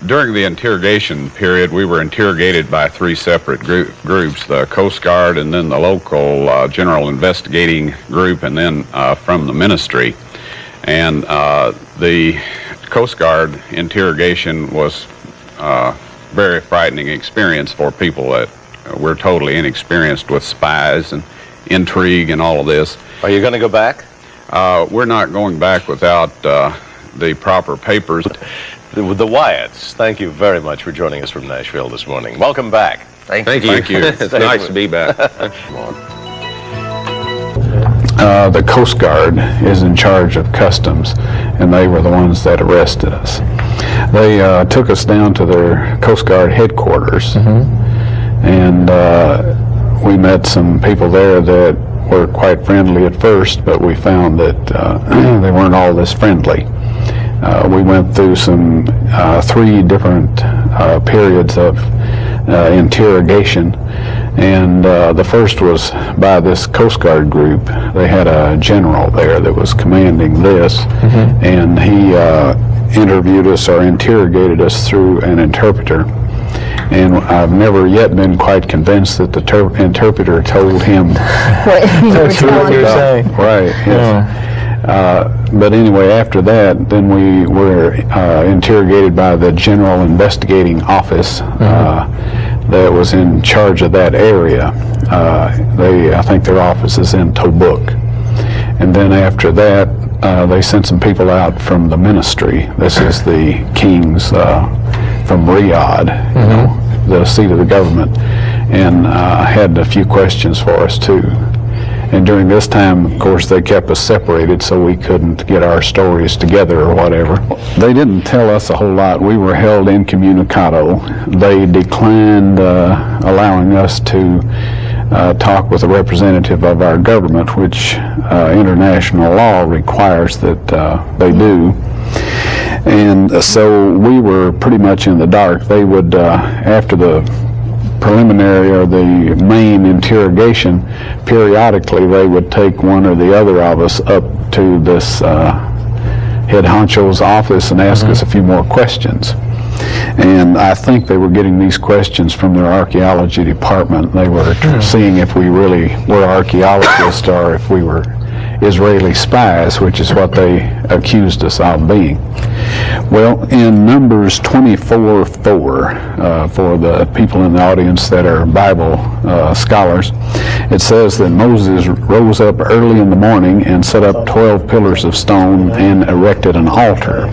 During the interrogation period, we were interrogated by 3 separate groups, the Coast Guard and then the local General Investigating Group and then from the ministry. And the Coast Guard interrogation was a very frightening experience for people that we're totally inexperienced with spies and intrigue and all of this. Are you going to go back? We're not going back without the proper papers. The Wyatts, thank you very much for joining us from Nashville this morning. Welcome back. Thank you. Thank you. It's nice to be back. The Coast Guard is in charge of customs, and they were the ones that arrested us. They took us down to their Coast Guard headquarters, and we met some people there that were quite friendly at first, but we found that they weren't all this friendly. We went through some 3 different periods of interrogation, and the first was by this Coast Guard group. They had a general there that was commanding this, and he interviewed us or interrogated us through an interpreter. And I've never yet been quite convinced that the interpreter told him That's what you're saying. Right, yes. But anyway, after that, then we were interrogated by the General Investigating Office that was in charge of that area. I think their office is in Tobuk. And then after that, they sent some people out from the ministry. This is the kings from Riyadh, you know, the seat of the government, and had a few questions for us too. And during this time, of course, they kept us separated so we couldn't get our stories together or whatever. They didn't tell us a whole lot. We were held incommunicado. They declined allowing us to talk with a representative of our government, which international law requires that they do. And so we were pretty much in the dark. They would, after the preliminary or the main interrogation, periodically they would take one or the other of us up to this head honcho's office and ask us a few more questions. And I think they were getting these questions from their archaeology department. They were seeing if we really were archaeologists or if we were Israeli spies, which is what they accused us of being. Well, in Numbers 24:4, for the people in the audience that are Bible scholars, it says that Moses rose up early in the morning and set up 12 pillars of stone and erected an altar.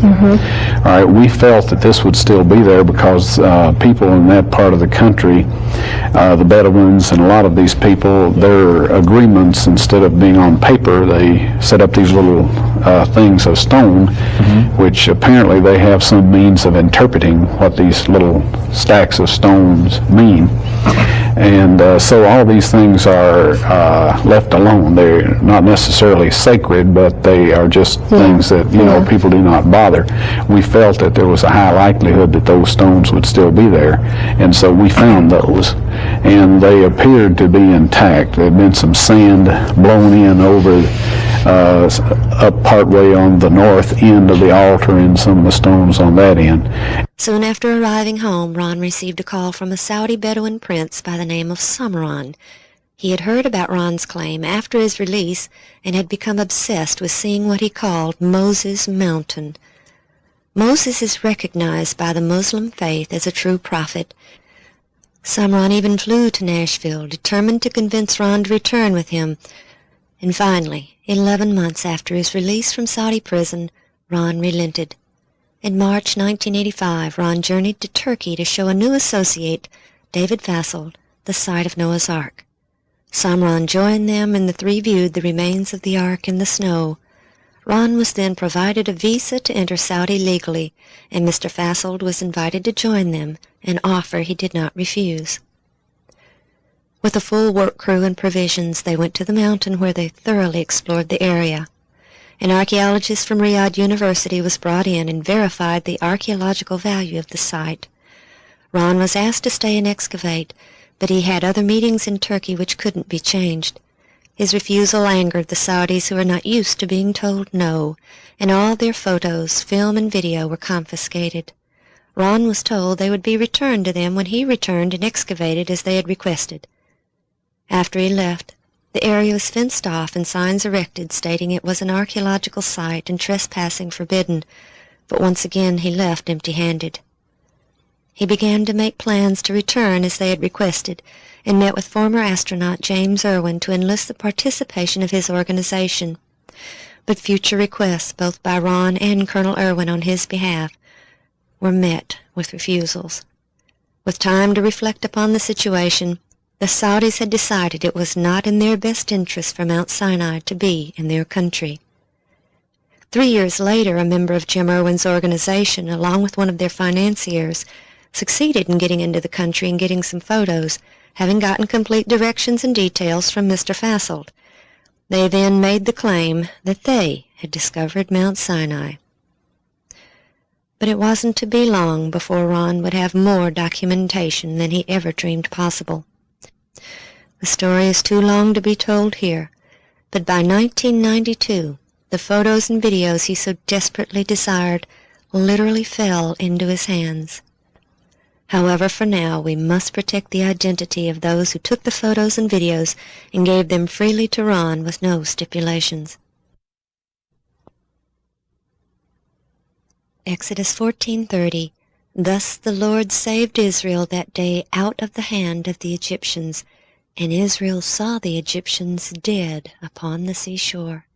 All right, we felt that this would still be there because people in that part of the country, the Bedouins and a lot of these people, their agreements, instead of being on paper, they set up these little things of stone, which apparently they have some means of interpreting what these little stacks of stones mean. And so all these things are left alone. They're not necessarily sacred, but they are just things that, you know, people do not bother. We felt that there was a high likelihood that those stones would still be there, and so we found those. And they appeared to be intact. There had been some sand blown in over up partway on the north end of the altar and some of the stones on that end. Soon after arriving home, Ron received a call from a Saudi Bedouin prince by the name of Samran. He had heard about Ron's claim after his release and had become obsessed with seeing what he called Moses Mountain. Moses is recognized by the Muslim faith as a true prophet. Samran even flew to Nashville, determined to convince Ron to return with him. And finally, 11 months after his release from Saudi prison, Ron relented. In March 1985, Ron journeyed to Turkey to show a new associate, David Fassold, the site of Noah's Ark. Samran joined them, and the three viewed the remains of the Ark in the snow. Ron was then provided a visa to enter Saudi legally, and Mr. Fassold was invited to join them, an offer he did not refuse. With a full work crew and provisions, they went to the mountain where they thoroughly explored the area. An archaeologist from Riyadh University was brought in and verified the archaeological value of the site. Ron was asked to stay and excavate, but he had other meetings in Turkey which couldn't be changed. His refusal angered the Saudis, who were not used to being told no, and all their photos, film, and video were confiscated. Ron was told they would be returned to them when he returned and excavated as they had requested. After he left, the area was fenced off and signs erected stating it was an archaeological site and trespassing forbidden, but once again he left empty-handed. He began to make plans to return as they had requested, and met with former astronaut James Irwin to enlist the participation of his organization. But future requests, both by Ron and Colonel Irwin on his behalf, were met with refusals. With time to reflect upon the situation, the Saudis had decided it was not in their best interest for Mount Sinai to be in their country. 3 years later, a member of Jim Irwin's organization, along with one of their financiers, succeeded in getting into the country and getting some photos, having gotten complete directions and details from Mr. Fasselt. They then made the claim that they had discovered Mount Sinai. But it wasn't to be long before Ron would have more documentation than he ever dreamed possible. The story is too long to be told here, but by 1992, the photos and videos he so desperately desired literally fell into his hands. However, for now, we must protect the identity of those who took the photos and videos and gave them freely to Ron with no stipulations. Exodus 14:30. Thus the Lord saved Israel that day out of the hand of the Egyptians, and Israel saw the Egyptians dead upon the seashore.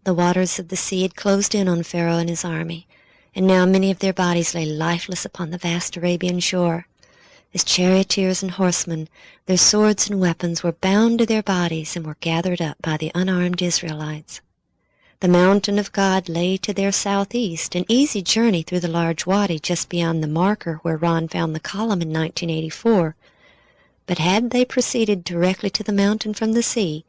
The waters of the sea had closed in on Pharaoh and his army, and now many of their bodies lay lifeless upon the vast Arabian shore. As charioteers and horsemen, their swords and weapons were bound to their bodies and were gathered up by the unarmed Israelites. The mountain of God lay to their southeast, an easy journey through the large wadi just beyond the marker where Ron found the column in 1984. But had they proceeded directly to the mountain from the sea,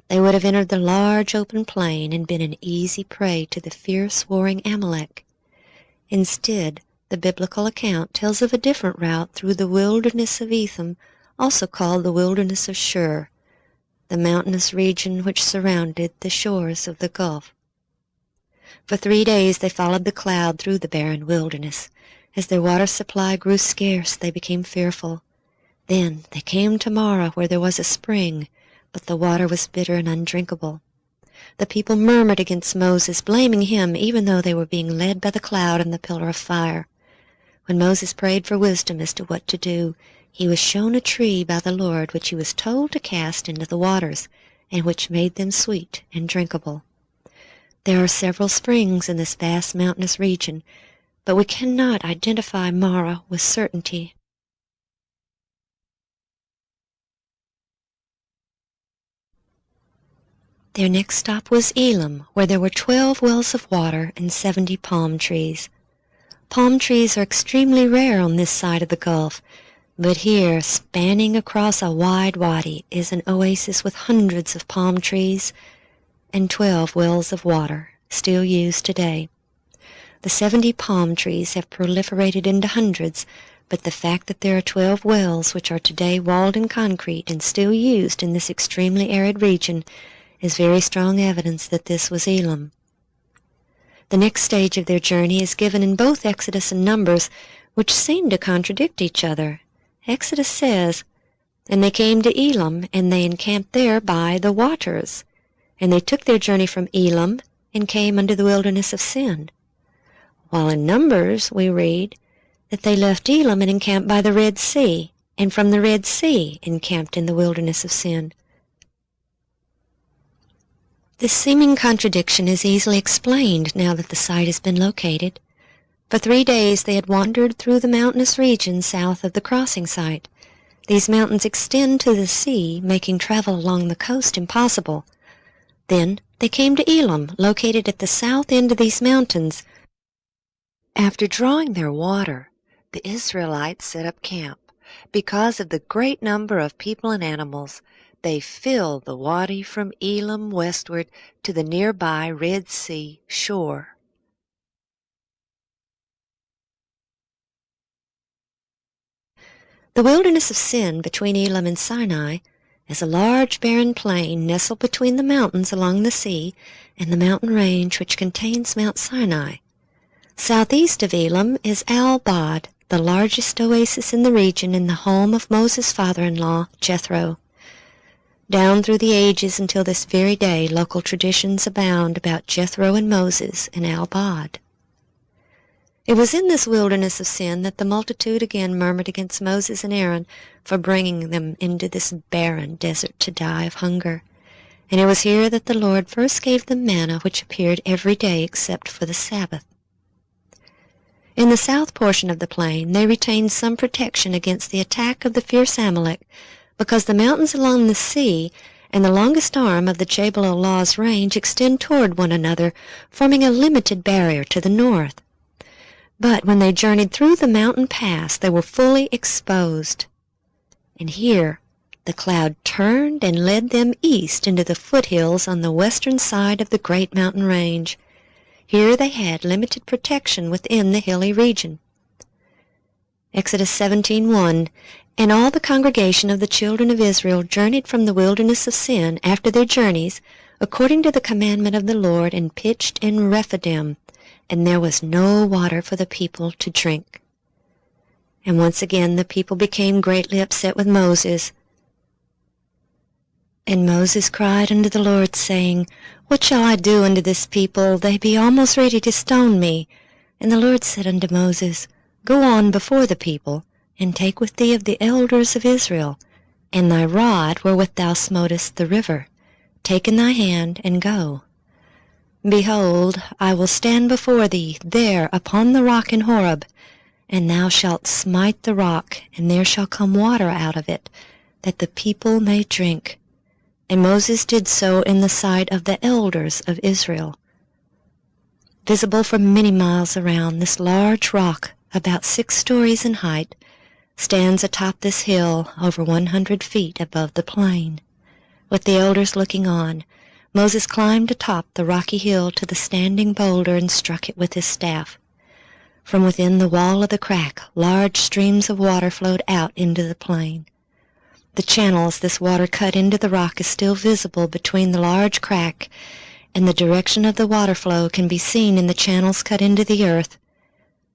they would have entered the large open plain and been an easy prey to the fierce warring Amalek. Instead, the biblical account tells of a different route through the wilderness of Etham, also called the wilderness of Shur, the mountainous region which surrounded the shores of the Gulf. For 3 days they followed the cloud through the barren wilderness. As their water supply grew scarce, they became fearful. Then they came to Marah, where there was a spring, but the water was bitter and undrinkable. The people murmured against Moses, blaming him, even though they were being led by the cloud and the pillar of fire. When Moses prayed for wisdom as to what to do, he was shown a tree by the Lord, which he was told to cast into the waters, and which made them sweet and drinkable. There are several springs in this vast mountainous region, but we cannot identify Marah with certainty. Their next stop was Elim, where there were 12 wells of water and 70 palm trees. Palm trees are extremely rare on this side of the Gulf, but here, spanning across a wide wadi, is an oasis with hundreds of palm trees and 12 wells of water, still used today. The 70 palm trees have proliferated into hundreds, but the fact that there are 12 wells which are today walled in concrete and still used in this extremely arid region is very strong evidence that this was Elim. The next stage of their journey is given in both Exodus and Numbers, which seem to contradict each other. Exodus says, "And they came to Elim, and they encamped there by the waters. And they took their journey from Elim, and came unto the wilderness of Sin." While in Numbers we read that they left Elim and encamped by the Red Sea, and from the Red Sea encamped in the wilderness of Sin. This seeming contradiction is easily explained now that the site has been located. For 3 days they had wandered through the mountainous region south of the crossing site. These mountains extend to the sea, making travel along the coast impossible. Then they came to Elim, located at the south end of these mountains. After drawing their water, the Israelites set up camp. Because of the great number of people and animals, they filled the wadi from Elim westward to the nearby Red Sea shore. The wilderness of Sin between Elim and Sinai is a large barren plain nestled between the mountains along the sea and the mountain range which contains Mount Sinai. Southeast of Elim is Al-Bad, the largest oasis in the region and the home of Moses' father-in-law, Jethro. Down through the ages until this very day, local traditions abound about Jethro and Moses in Al-Bad. It was in this wilderness of sin that the multitude again murmured against Moses and Aaron for bringing them into this barren desert to die of hunger. And it was here that the Lord first gave them manna, which appeared every day except for the Sabbath. In the south portion of the plain they retained some protection against the attack of the fierce Amalek, because the mountains along the sea and the longest arm of the Jabal Allah's range extend toward one another, forming a limited barrier to the north. But when they journeyed through the mountain pass, they were fully exposed. And here the cloud turned and led them east into the foothills on the western side of the great mountain range. Here they had limited protection within the hilly region. Exodus 17:1, And all the congregation of the children of Israel journeyed from the wilderness of sin after their journeys, according to the commandment of the Lord, and pitched in Rephidim, and there was no water for the people to drink. And once again the people became greatly upset with Moses. And Moses cried unto the Lord, saying, What shall I do unto this people? They be almost ready to stone me. And the Lord said unto Moses, Go on before the people, and take with thee of the elders of Israel, and thy rod wherewith thou smotest the river. Take in thy hand, and go. Behold, I will stand before thee there upon the rock in Horeb, and thou shalt smite the rock, and there shall come water out of it, that the people may drink. And Moses did so in the sight of the elders of Israel. Visible for many miles around, this large rock, about 6 stories in height, stands atop this hill over 100 feet above the plain. With the elders looking on, Moses climbed atop the rocky hill to the standing boulder and struck it with his staff. From within the wall of the crack, large streams of water flowed out into the plain. The channels this water cut into the rock is still visible between the large crack, and the direction of the water flow can be seen in the channels cut into the earth.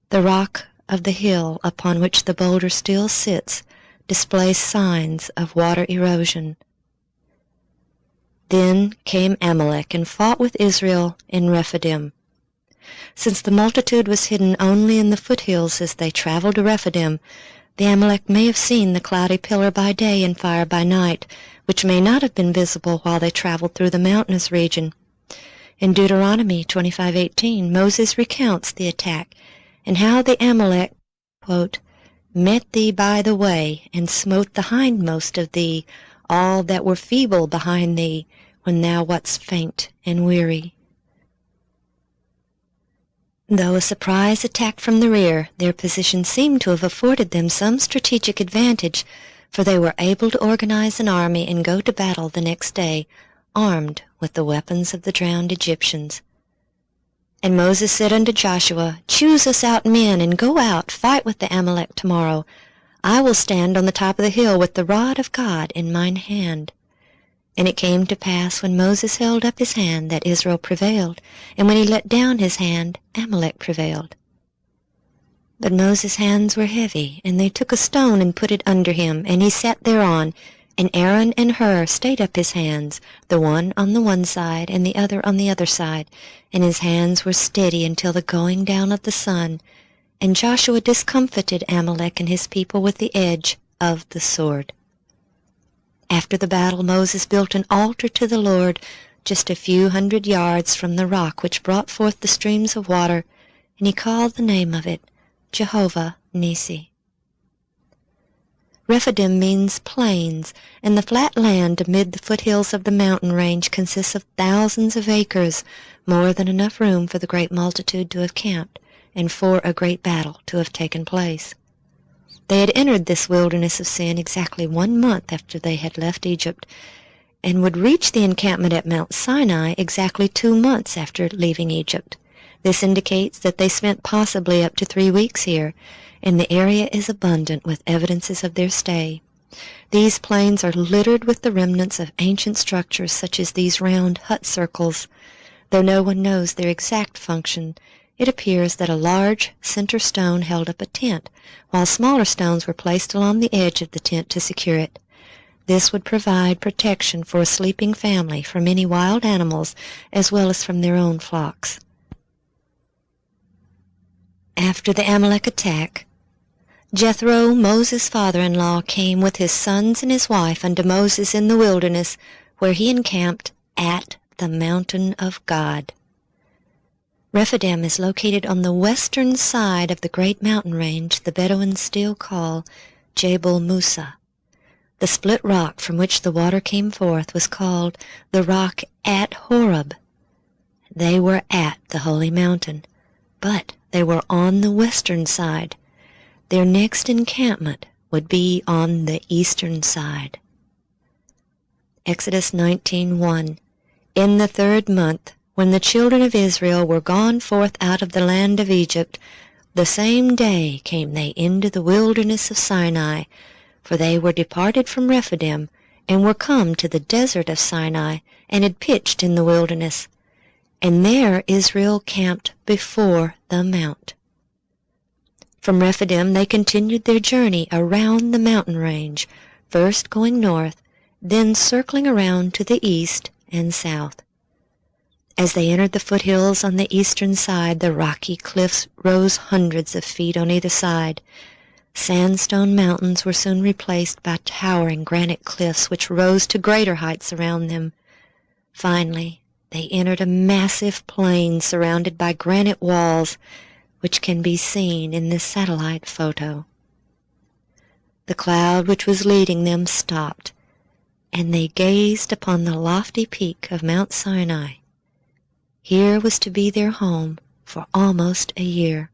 The rock of the hill upon which the boulder still sits displays signs of water erosion. Then came Amalek and fought with Israel in Rephidim. Since the multitude was hidden only in the foothills as they traveled to Rephidim, the Amalek may have seen the cloudy pillar by day and fire by night, which may not have been visible while they traveled through the mountainous region. In Deuteronomy 25:18, Moses recounts the attack and how the Amalek, quote, met thee by the way, and smote the hindmost of thee, all that were feeble behind thee, when thou wast faint and weary. Though a surprise attack from the rear, their position seemed to have afforded them some strategic advantage, for they were able to organize an army and go to battle the next day, armed with the weapons of the drowned Egyptians. And Moses said unto Joshua, Choose us out men, and go out, fight with the Amalek tomorrow. I will stand on the top of the hill with the rod of God in mine hand. And it came to pass, when Moses held up his hand, that Israel prevailed, and when he let down his hand, Amalek prevailed. But Moses' hands were heavy, and they took a stone and put it under him, and he sat thereon, and Aaron and Hur stayed up his hands, the one on the one side, and the other on the other side, and his hands were steady until the going down of the sun, and Joshua discomfited Amalek and his people with the edge of the sword. After the battle, Moses built an altar to the Lord just a few 100 yards from the rock which brought forth the streams of water, and he called the name of it Jehovah Nissi. Rephidim means plains, and the flat land amid the foothills of the mountain range consists of thousands of acres, more than enough room for the great multitude to have camped, and for a great battle to have taken place. They had entered this wilderness of sin exactly 1 month after they had left Egypt, and would reach the encampment at Mount Sinai exactly 2 months after leaving Egypt. This indicates that they spent possibly up to 3 weeks here, and the area is abundant with evidences of their stay. These plains are littered with the remnants of ancient structures such as these round hut circles. Though no one knows their exact function, it appears that a large center stone held up a tent, while smaller stones were placed along the edge of the tent to secure it. This would provide protection for a sleeping family from any wild animals as well as from their own flocks. After the Amalek attack, Jethro, Moses' father-in-law, came with his sons and his wife unto Moses in the wilderness, where he encamped at the mountain of God. Rephidim is located on the western side of the great mountain range the Bedouins still call Jebel Musa. The split rock from which the water came forth was called the rock at Horeb. They were at the holy mountain, but they were on the western side. Their next encampment would be on the eastern side. Exodus 19:1. In the 3rd month, when the children of Israel were gone forth out of the land of Egypt, the same day came they into the wilderness of Sinai, for they were departed from Rephidim, and were come to the desert of Sinai, and had pitched in the wilderness. And there Israel camped before the mount. From Rephidim they continued their journey around the mountain range, first going north, then circling around to the east and south. As they entered the foothills on the eastern side, the rocky cliffs rose hundreds of feet on either side. Sandstone mountains were soon replaced by towering granite cliffs which rose to greater heights around them. Finally, they entered a massive plain surrounded by granite walls, which can be seen in this satellite photo. The cloud which was leading them stopped, and they gazed upon the lofty peak of Mount Sinai. Here was to be their home for almost a year.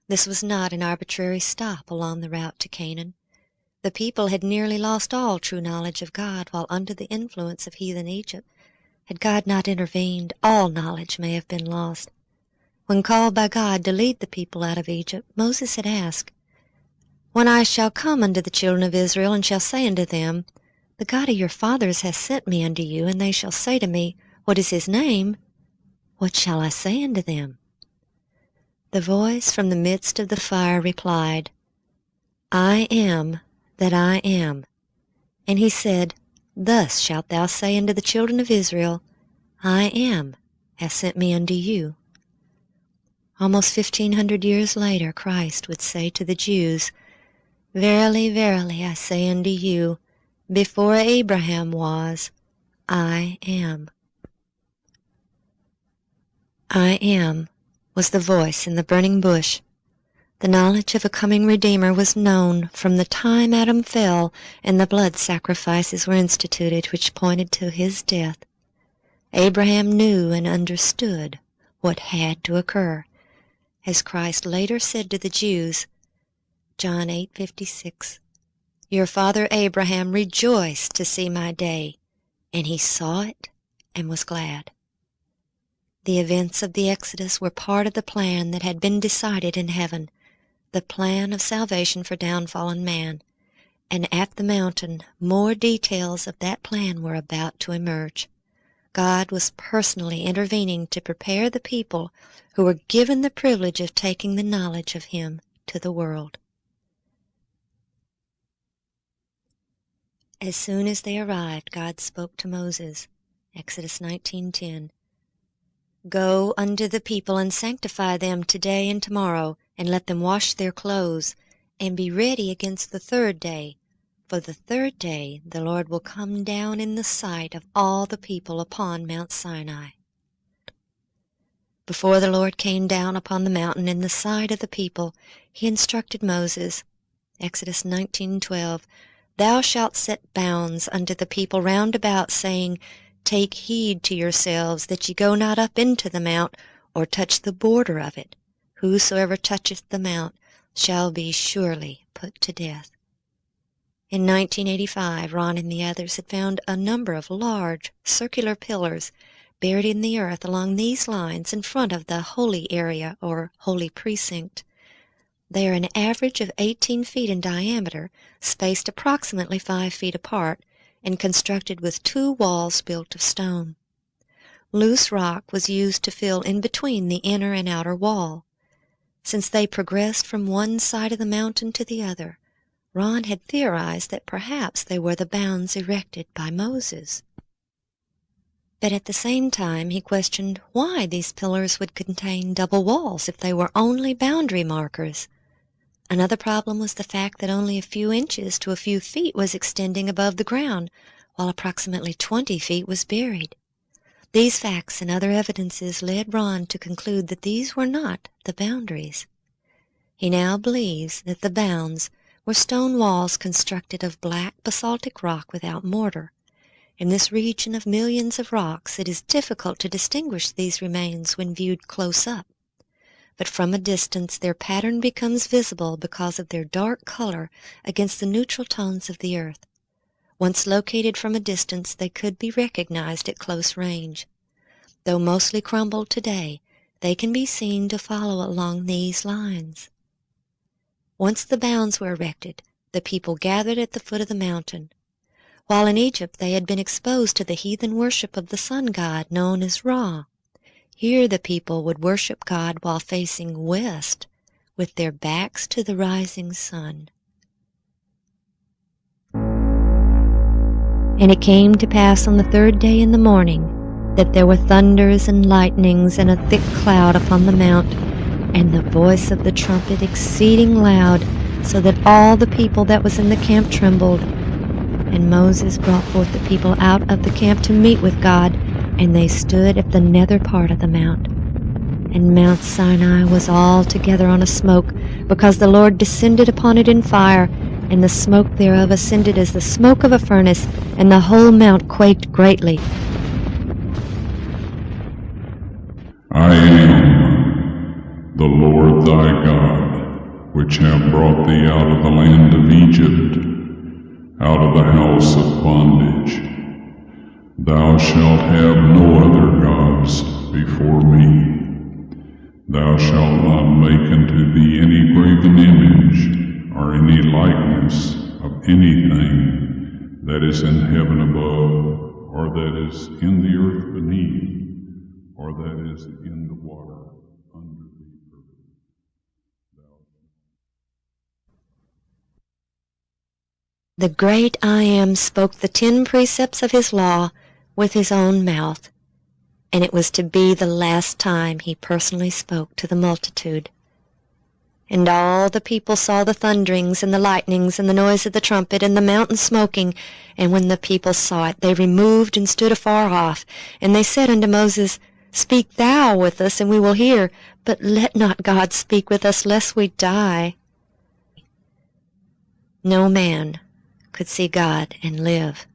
This was not an arbitrary stop along the route to Canaan. The people had nearly lost all true knowledge of God while under the influence of heathen Egypt. Had God not intervened, all knowledge may have been lost. When called by God to lead the people out of Egypt, Moses had asked, "When I shall come unto the children of Israel, and shall say unto them, The God of your fathers hath sent me unto you, and they shall say to me, What is his name? What shall I say unto them?" The voice from the midst of the fire replied, "I am that I am." And he said, "Thus shalt thou say unto the children of Israel, I am hath sent me unto you." Almost 1,500 years later, Christ would say to the Jews, "Verily, verily, I say unto you, before Abraham was, I am." I am was the voice in the burning bush. The knowledge of a coming Redeemer was known from the time Adam fell and the blood sacrifices were instituted which pointed to his death. Abraham knew and understood what had to occur, as Christ later said to the Jews, John 8:56, "Your father Abraham rejoiced to see my day, and he saw it and was glad." The events of the Exodus were part of the plan that had been decided in heaven, the plan of salvation for downfallen man, and at the mountain more details of that plan were about to emerge. God was personally intervening to prepare the people who were given the privilege of taking the knowledge of him to the world. As soon as they arrived, God spoke to Moses. Exodus 19:10. "Go unto the people and sanctify them today and tomorrow, and let them wash their clothes, and be ready against the 3rd day. For the 3rd day the Lord will come down in the sight of all the people upon Mount Sinai." Before the Lord came down upon the mountain in the sight of the people, he instructed Moses. Exodus 19:12, "Thou shalt set bounds unto the people round about, saying, Take heed to yourselves that ye go not up into the mount, or touch the border of it. Whosoever toucheth the mount shall be surely put to death." In 1985, Ron and the others had found a number of large, circular pillars buried in the earth along these lines in front of the holy area or holy precinct. They are an average of 18 feet in diameter, spaced approximately 5 feet apart, and constructed with 2 walls built of stone. Loose rock was used to fill in between the inner and outer wall. Since they progressed from one side of the mountain to the other, Ron had theorized that perhaps they were the bounds erected by Moses. But at the same time he questioned why these pillars would contain double walls if they were only boundary markers. Another problem was the fact that only a few inches to a few feet was extending above the ground, while approximately 20 feet was buried. These facts and other evidences led Ron to conclude that these were not the boundaries. He now believes that the bounds were stone walls constructed of black basaltic rock without mortar. In this region of millions of rocks, it is difficult to distinguish these remains when viewed close up. But from a distance their pattern becomes visible because of their dark color against the neutral tones of the earth. Once located from a distance, they could be recognized at close range. Though mostly crumbled today, they can be seen to follow along these lines. Once the bounds were erected, the people gathered at the foot of the mountain. While in Egypt they had been exposed to the heathen worship of the sun god known as Ra. Here the people would worship God while facing west, with their backs to the rising sun. And it came to pass on the third day in the morning that there were thunders and lightnings and a thick cloud upon the mount, and the voice of the trumpet exceeding loud, so that all the people that was in the camp trembled. And Moses brought forth the people out of the camp to meet with God, and they stood at the nether part of the mount. And Mount Sinai was altogether on a smoke, because the Lord descended upon it in fire, and the smoke thereof ascended as the smoke of a furnace, and the whole mount quaked greatly. I am the Lord thy God, which have brought thee out of the land of Egypt, out of the house of bondage. Thou shalt have no other gods before me. Thou shalt not make unto thee any graven image, or any likeness of anything that is in heaven above, or that is in the earth beneath, or that is in the water under the earth. The great I Am spoke the 10 precepts of his law with his own mouth, and it was to be the last time he personally spoke to the multitude. And all the people saw the thunderings and the lightnings and the noise of the trumpet and the mountain smoking, and when the people saw it, they removed and stood afar off. And they said unto Moses, Speak thou with us, and we will hear, but let not God speak with us, lest we die. No man could see God and live.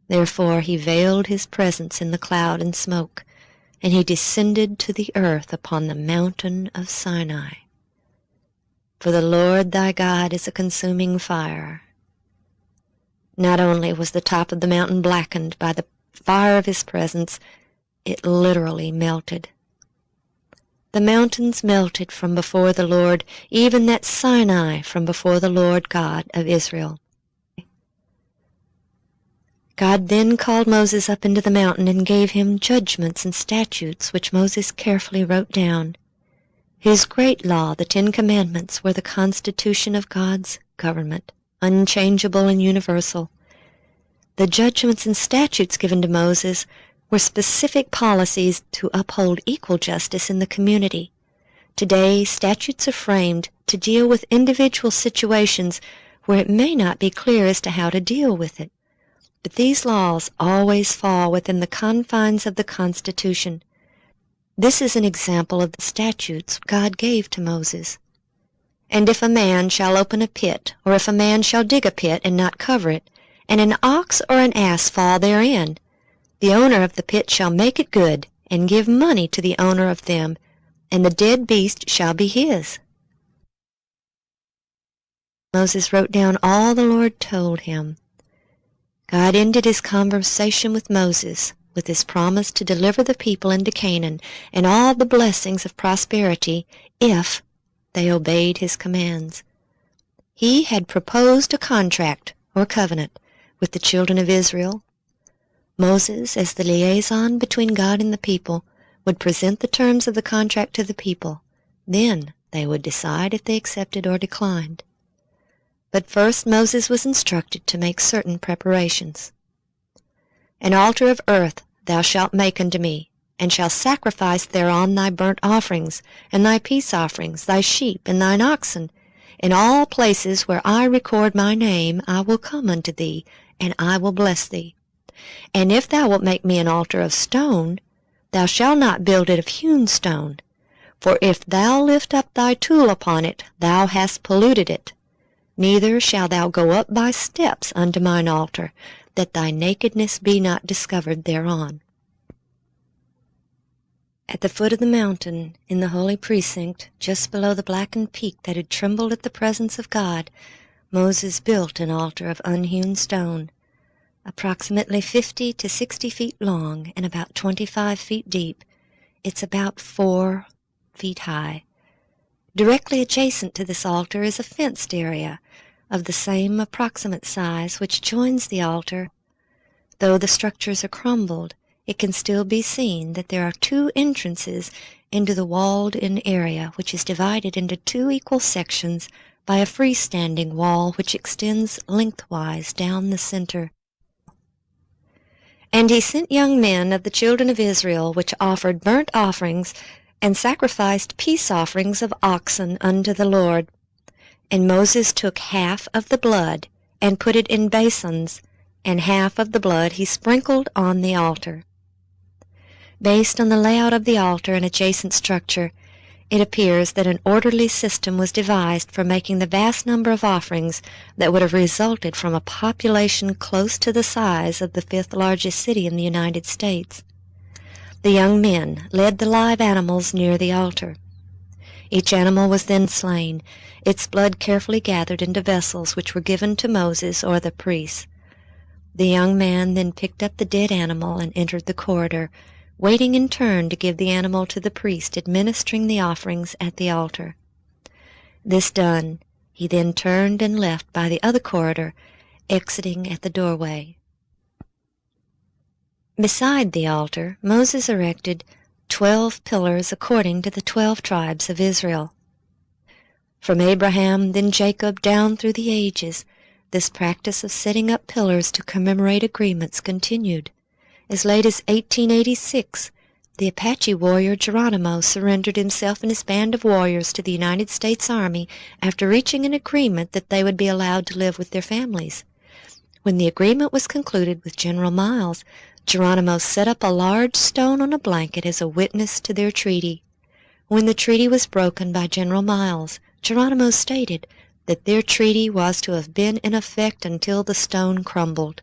Therefore he veiled his presence in the cloud and smoke, and he descended to the earth upon the mountain of Sinai. For the Lord thy God is a consuming fire. Not only was the top of the mountain blackened by the fire of his presence, it literally melted. The mountains melted from before the Lord, even that Sinai from before the Lord God of Israel. God then called Moses up into the mountain and gave him judgments and statutes, which Moses carefully wrote down. His great law, the 10 Commandments, were the constitution of God's government, unchangeable and universal. The judgments and statutes given to Moses were specific policies to uphold equal justice in the community. Today, statutes are framed to deal with individual situations where it may not be clear as to how to deal with it. But these laws always fall within the confines of the Constitution. This is an example of the statutes God gave to Moses. And if a man shall open a pit, or if a man shall dig a pit and not cover it, and an ox or an ass fall therein, the owner of the pit shall make it good, and give money to the owner of them, and the dead beast shall be his. Moses wrote down all the Lord told him. God ended his conversation with Moses with his promise to deliver the people into Canaan and all the blessings of prosperity if they obeyed his commands. He had proposed a contract or covenant with the children of Israel. Moses, as the liaison between God and the people, would present the terms of the contract to the people. Then they would decide if they accepted or declined. But first Moses was instructed to make certain preparations. An altar of earth thou shalt make unto me, and shalt sacrifice thereon thy burnt offerings, and thy peace offerings, thy sheep, and thine oxen. In all places where I record my name I will come unto thee, and I will bless thee. And if thou wilt make me an altar of stone, thou shalt not build it of hewn stone. For if thou lift up thy tool upon it, thou hast polluted it. Neither shalt thou go up by steps unto mine altar, that thy nakedness be not discovered thereon. At the foot of the mountain, in the holy precinct, just below the blackened peak that had trembled at the presence of God, Moses built an altar of unhewn stone, approximately 50 to 60 feet long and about 25 feet deep. It's about 4 feet high. Directly adjacent to this altar is a fenced area of the same approximate size which joins the altar. Though the structures are crumbled, it can still be seen that there are 2 entrances into the walled-in area, which is divided into 2 equal sections by a freestanding wall which extends lengthwise down the center. And he sent young men of the children of Israel, which offered burnt offerings and sacrificed peace offerings of oxen unto the Lord. And Moses took half of the blood and put it in basins, and half of the blood he sprinkled on the altar. Based on the layout of the altar and adjacent structure, it appears that an orderly system was devised for making the vast number of offerings that would have resulted from a population close to the size of the 5th largest city in the United States. The young men led the live animals near the altar. Each animal was then slain, its blood carefully gathered into vessels which were given to Moses or the priests. The young man then picked up the dead animal and entered the corridor, waiting in turn to give the animal to the priest administering the offerings at the altar. This done, he then turned and left by the other corridor, exiting at the doorway. Beside the altar, Moses erected 12 pillars according to the 12 tribes of Israel. From Abraham, then Jacob, down through the ages, this practice of setting up pillars to commemorate agreements continued. As late as 1886, the Apache warrior Geronimo surrendered himself and his band of warriors to the United States Army after reaching an agreement that they would be allowed to live with their families. When the agreement was concluded with General Miles, Geronimo set up a large stone on a blanket as a witness to their treaty. When the treaty was broken by General Miles, Geronimo stated that their treaty was to have been in effect until the stone crumbled.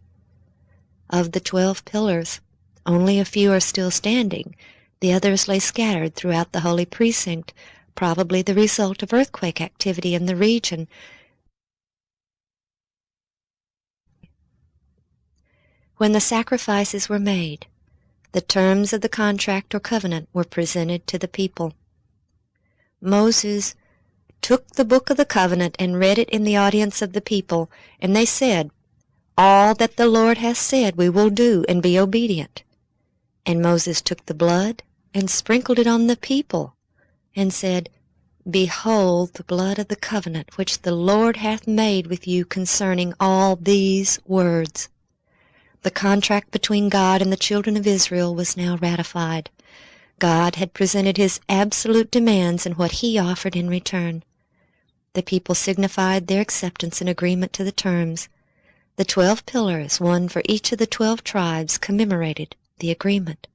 Of the 12 pillars, only a few are still standing. The others lay scattered throughout the holy precinct, probably the result of earthquake activity in the region. When the sacrifices were made, the terms of the contract or covenant were presented to the people. Moses took the book of the covenant and read it in the audience of the people, and they said, "All that the Lord hath said we will do, and be obedient." And Moses took the blood and sprinkled it on the people, and said, "Behold the blood of the covenant which the Lord hath made with you concerning all these words." The contract between God and the children of Israel was now ratified. God had presented his absolute demands and what he offered in return. The people signified their acceptance and agreement to the terms. The 12 pillars, one for each of the 12 tribes, commemorated the agreement.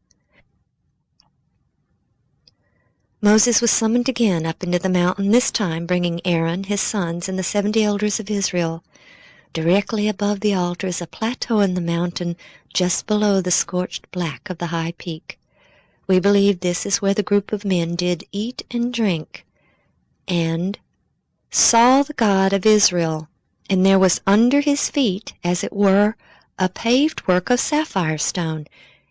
Moses was summoned again up into the mountain, this time bringing Aaron, his sons, and the 70 elders of Israel. Directly above the altar is a plateau in the mountain just below the scorched black of the high peak. We believe this is where the group of men did eat and drink, and saw the God of Israel. And there was under his feet, as it were, a paved work of sapphire stone,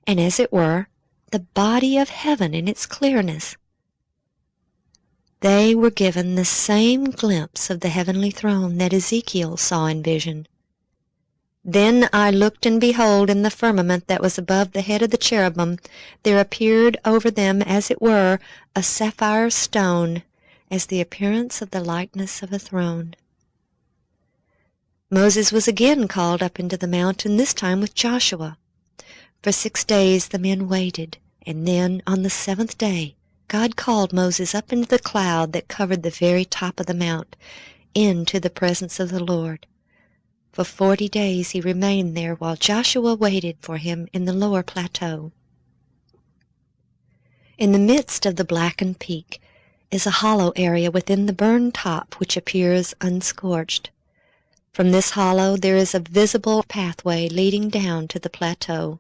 and as it were, the body of heaven in its clearness. They were given the same glimpse of the heavenly throne that Ezekiel saw in vision. Then I looked, and behold, in the firmament that was above the head of the cherubim, there appeared over them, as it were, a sapphire stone, as the appearance of the likeness of a throne. Moses was again called up into the mountain, this time with Joshua. For 6 days the men waited, and then on the 7th day God called Moses up into the cloud that covered the very top of the mount, into the presence of the Lord. For 40 days he remained there while Joshua waited for him in the lower plateau. In the midst of the blackened peak is a hollow area within the burned top which appears unscorched. From this hollow there is a visible pathway leading down to the plateau.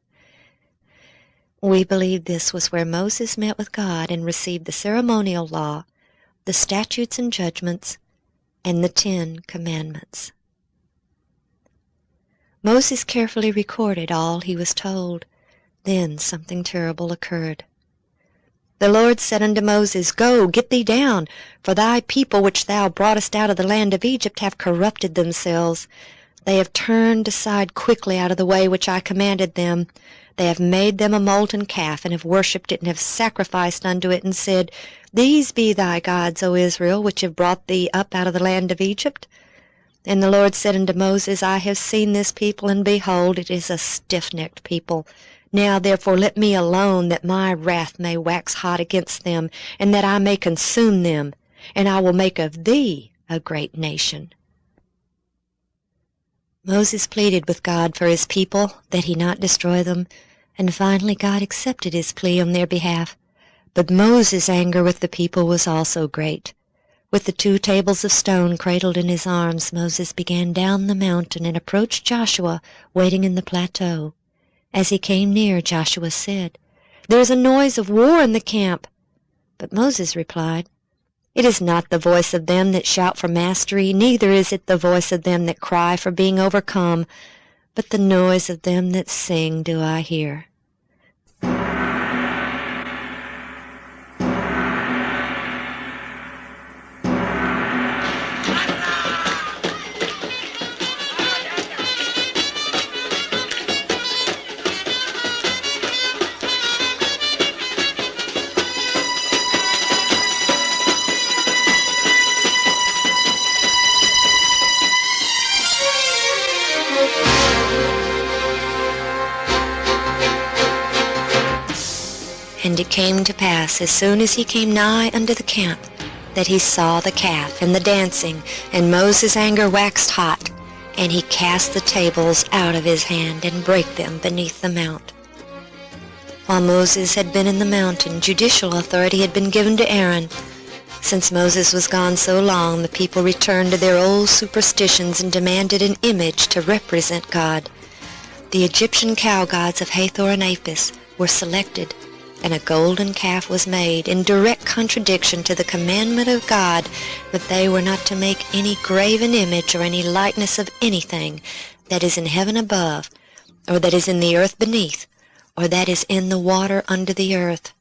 We believe this was where Moses met with God and received the ceremonial law, the statutes and judgments, and the 10 Commandments. Moses carefully recorded all he was told. Then something terrible occurred. The Lord said unto Moses, Go, get thee down, for thy people which thou broughtest out of the land of Egypt have corrupted themselves. They have turned aside quickly out of the way which I commanded them. They have made them a molten calf, and have worshipped it, and have sacrificed unto it, and said, These be thy gods, O Israel, which have brought thee up out of the land of Egypt. And the Lord said unto Moses, I have seen this people, and behold, it is a stiff-necked people. Now therefore let me alone, that my wrath may wax hot against them, and that I may consume them, and I will make of thee a great nation. Moses pleaded with God for his people, that he not destroy them, and finally God accepted his plea on their behalf. But Moses' anger with the people was also great. With the 2 tables of stone cradled in his arms, Moses began down the mountain and approached Joshua, waiting in the plateau. As he came near, Joshua said, There is a noise of war in the camp. But Moses replied, It is not the voice of them that shout for mastery, neither is it the voice of them that cry for being overcome, but the noise of them that sing do I hear. And it came to pass, as soon as he came nigh unto the camp, that he saw the calf and the dancing, and Moses' anger waxed hot, and he cast the tables out of his hand, and brake them beneath the mount. While Moses had been in the mountain, judicial authority had been given to Aaron. Since Moses was gone so long, the people returned to their old superstitions and demanded an image to represent God. The Egyptian cow gods of Hathor and Apis were selected, and a golden calf was made, in direct contradiction to the commandment of God that they were not to make any graven image or any likeness of anything that is in heaven above, or that is in the earth beneath, or that is in the water under the earth.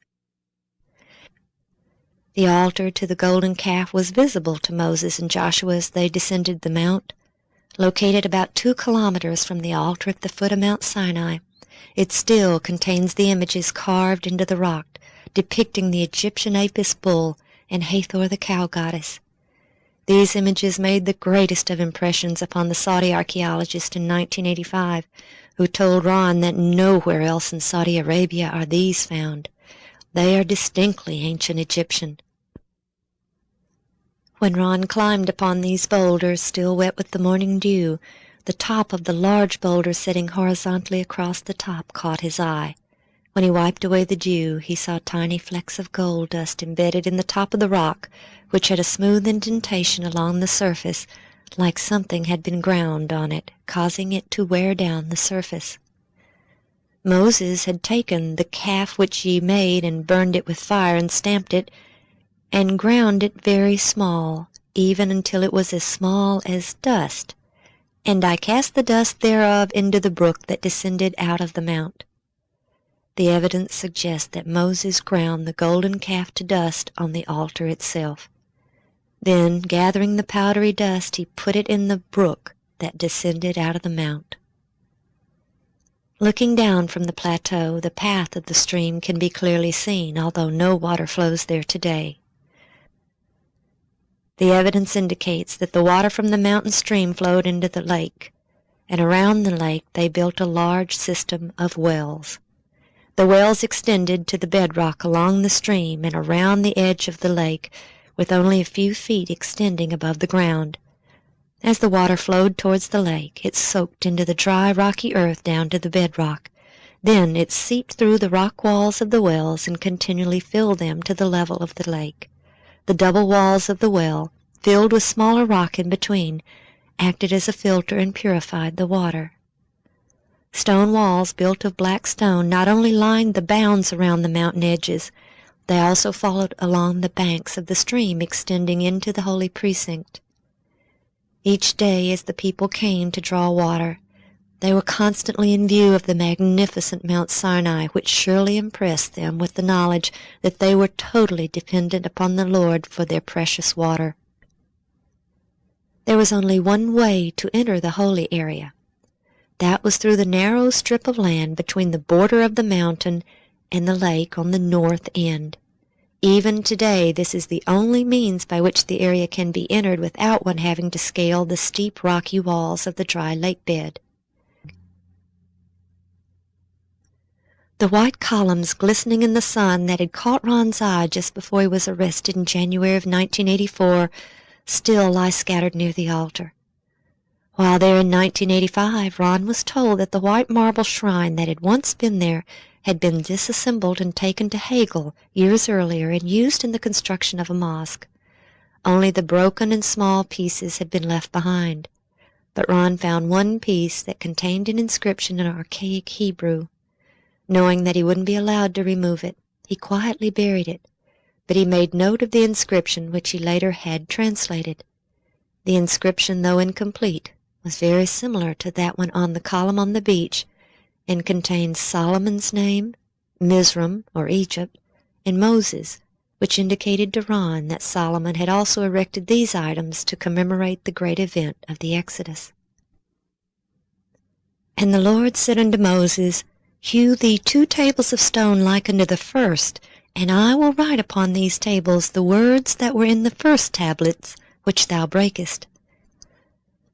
The altar to the golden calf was visible to Moses and Joshua as they descended the mount. Located about 2 kilometers from the altar at the foot of Mount Sinai, it still contains the images carved into the rock depicting the Egyptian Apis bull and Hathor the cow goddess. These images made the greatest of impressions upon the Saudi archaeologist in 1985, who told Ron that nowhere else in Saudi Arabia are these found. They are distinctly ancient Egyptian. When Ron climbed upon these boulders, still wet with the morning dew, the top of the large boulder sitting horizontally across the top caught his eye. When he wiped away the dew, he saw tiny flecks of gold dust embedded in the top of the rock, which had a smooth indentation along the surface, like something had been ground on it, causing it to wear down the surface. Moses had taken the calf which ye made, and burned it with fire, and stamped it, and ground it very small, even until it was as small as dust. And I cast the dust thereof into the brook that descended out of the mount. The evidence suggests that Moses ground the golden calf to dust on the altar itself. Then, gathering the powdery dust, he put it in the brook that descended out of the mount. Looking down from the plateau, the path of the stream can be clearly seen, although no water flows there today. The evidence indicates that the water from the mountain stream flowed into the lake, and around the lake they built a large system of wells. The wells extended to the bedrock along the stream and around the edge of the lake, with only a few feet extending above the ground. As the water flowed towards the lake, it soaked into the dry, rocky earth down to the bedrock. Then it seeped through the rock walls of the wells and continually filled them to the level of the lake. The double walls of the well, filled with smaller rock in between, acted as a filter and purified the water. Stone walls built of black stone not only lined the bounds around the mountain edges, they also followed along the banks of the stream extending into the holy precinct. Each day as the people came to draw water, they were constantly in view of the magnificent Mount Sinai, which surely impressed them with the knowledge that they were totally dependent upon the Lord for their precious water. There was only one way to enter the holy area. That was through the narrow strip of land between the border of the mountain and the lake on the north end. Even today, this is the only means by which the area can be entered without one having to scale the steep rocky walls of the dry lake bed. The white columns glistening in the sun that had caught Ron's eye just before he was arrested in January of 1984 still lie scattered near the altar. While there in 1985, Ron was told that the white marble shrine that had once been there had been disassembled and taken to Hegel years earlier and used in the construction of a mosque. Only the broken and small pieces had been left behind. But Ron found one piece that contained an inscription in archaic Hebrew. Knowing that he wouldn't be allowed to remove it, he quietly buried it, but he made note of the inscription which he later had translated. The inscription, though incomplete, was very similar to that one on the column on the beach, and contained Solomon's name, Mizraim, or Egypt, and Moses, which indicated to Ron that Solomon had also erected these items to commemorate the great event of the Exodus. And the Lord said unto Moses, Hew thee 2 tables of stone like unto the first, and I will write upon these tables the words that were in the first tablets which thou breakest.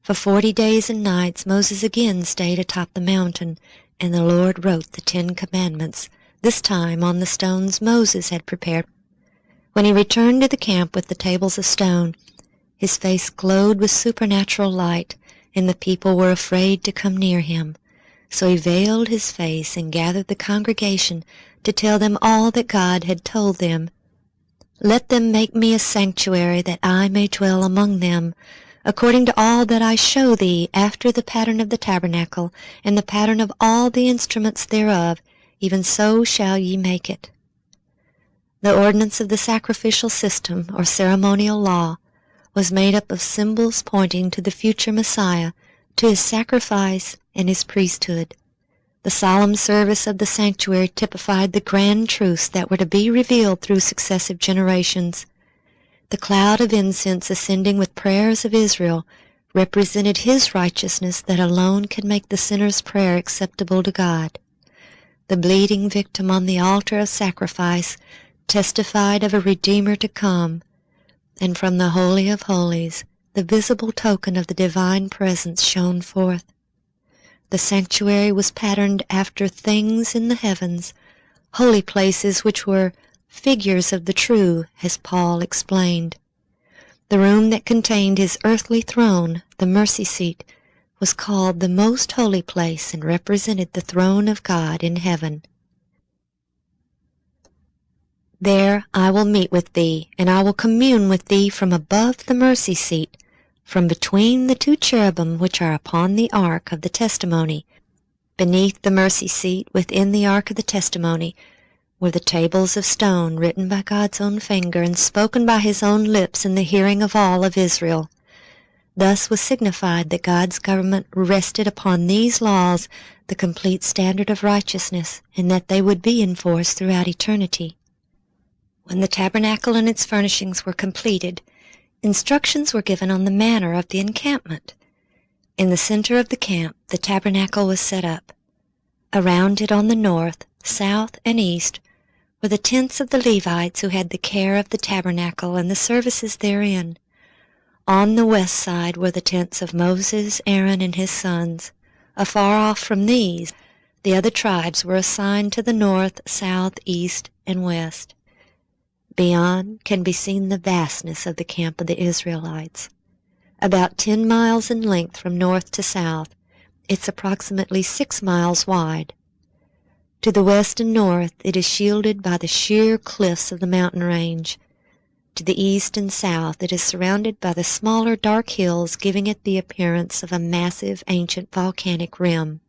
For 40 days and nights Moses again stayed atop the mountain, and the Lord wrote the 10 commandments, this time on the stones Moses had prepared. When he returned to the camp with the tables of stone, his face glowed with supernatural light, and the people were afraid to come near him. So he veiled his face and gathered the congregation to tell them all that God had told them. Let them make me a sanctuary that I may dwell among them, according to all that I show thee, after the pattern of the tabernacle, and the pattern of all the instruments thereof, even so shall ye make it. The ordinance of the sacrificial system, or ceremonial law, was made up of symbols pointing to the future Messiah, to his sacrifice and his priesthood. The solemn service of the sanctuary typified the grand truths that were to be revealed through successive generations. The cloud of incense ascending with prayers of Israel represented his righteousness that alone can make the sinner's prayer acceptable to God. The bleeding victim on the altar of sacrifice testified of a Redeemer to come, and from the Holy of Holies the visible token of the divine presence shone forth. The sanctuary was patterned after things in the heavens, holy places which were figures of the true, as Paul explained. The room that contained his earthly throne, the mercy seat, was called the most holy place and represented the throne of God in heaven. There I will meet with thee, and I will commune with thee from above the mercy seat, from between the 2 cherubim which are upon the ark of the testimony. Beneath the mercy seat, within the ark of the testimony, were the tables of stone written by God's own finger and spoken by his own lips in the hearing of all of Israel. Thus was signified that God's government rested upon these laws, the complete standard of righteousness, and that they would be enforced throughout eternity. When the tabernacle and its furnishings were completed, instructions were given on the manner of the encampment. In the center of the camp, the tabernacle was set up. Around it on the north, south, and east were the tents of the Levites who had the care of the tabernacle and the services therein. On the west side were the tents of Moses, Aaron, and his sons. Afar off from these, The other tribes were assigned to the north, south, east, and west. Beyond can be seen the vastness of the camp of the Israelites. About 10 miles in length from north to south, it's approximately 6 miles wide. To the west and north, it is shielded by the sheer cliffs of the mountain range. To the east and south, it is surrounded by the smaller dark hills, giving it the appearance of a massive ancient volcanic rim.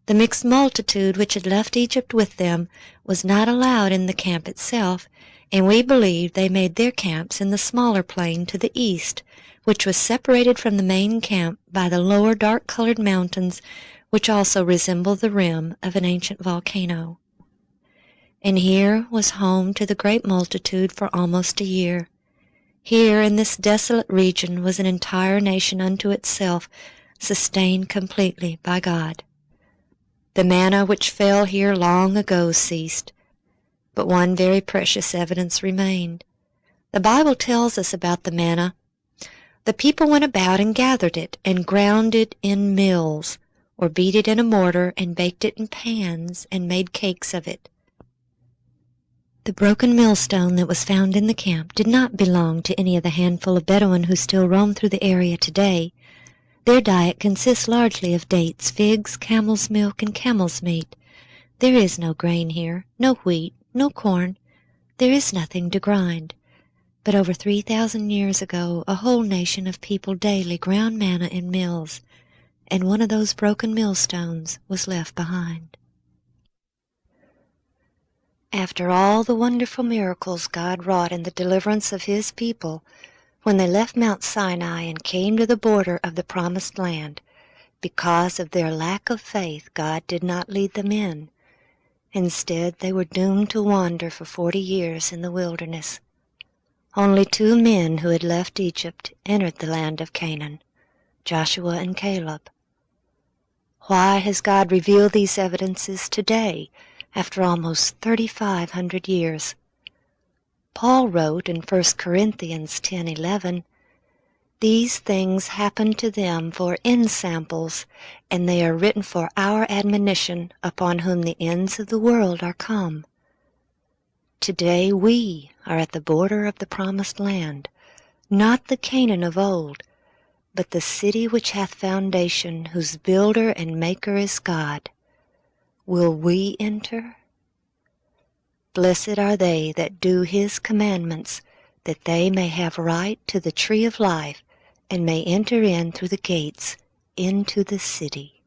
The mixed multitude which had left Egypt with them was not allowed in the camp itself, and we believe they made their camps in the smaller plain to the east, which was separated from the main camp by the lower dark-colored mountains, which also resemble the rim of an ancient volcano. And here was home to the great multitude for almost a year. Here in this desolate region was an entire nation unto itself, sustained completely by God. The manna which fell here long ago ceased, but one very precious evidence remained. The Bible tells us about the manna. The people went about and gathered it, and ground it in mills, or beat it in a mortar, and baked it in pans, and made cakes of it. The broken millstone that was found in the camp did not belong to any of the handful of Bedouin who still roam through the area today. Their diet consists largely of dates, figs, camel's milk, and camel's meat. There is no grain here, no wheat, no corn. There is nothing to grind. But over 3,000 years ago, a whole nation of people daily ground manna in mills, and one of those broken millstones was left behind. After all the wonderful miracles God wrought in the deliverance of His people, when they left Mount Sinai and came to the border of the Promised Land, because of their lack of faith, God did not lead them in. Instead, they were doomed to wander for 40 years in the wilderness. Only 2 men who had left Egypt entered the land of Canaan, Joshua and Caleb. Why has God revealed these evidences today, after almost 3,500 years? Paul wrote in 1 Corinthians 10:11, "These things happened to them for ensamples, and they are written for our admonition, upon whom the ends of the world are come." Today we are at the border of the Promised Land, not the Canaan of old, but the city which hath foundation, whose builder and maker is God. Will we enter? Blessed are they that do His commandments, that they may have right to the tree of life, and may enter in through the gates into the city.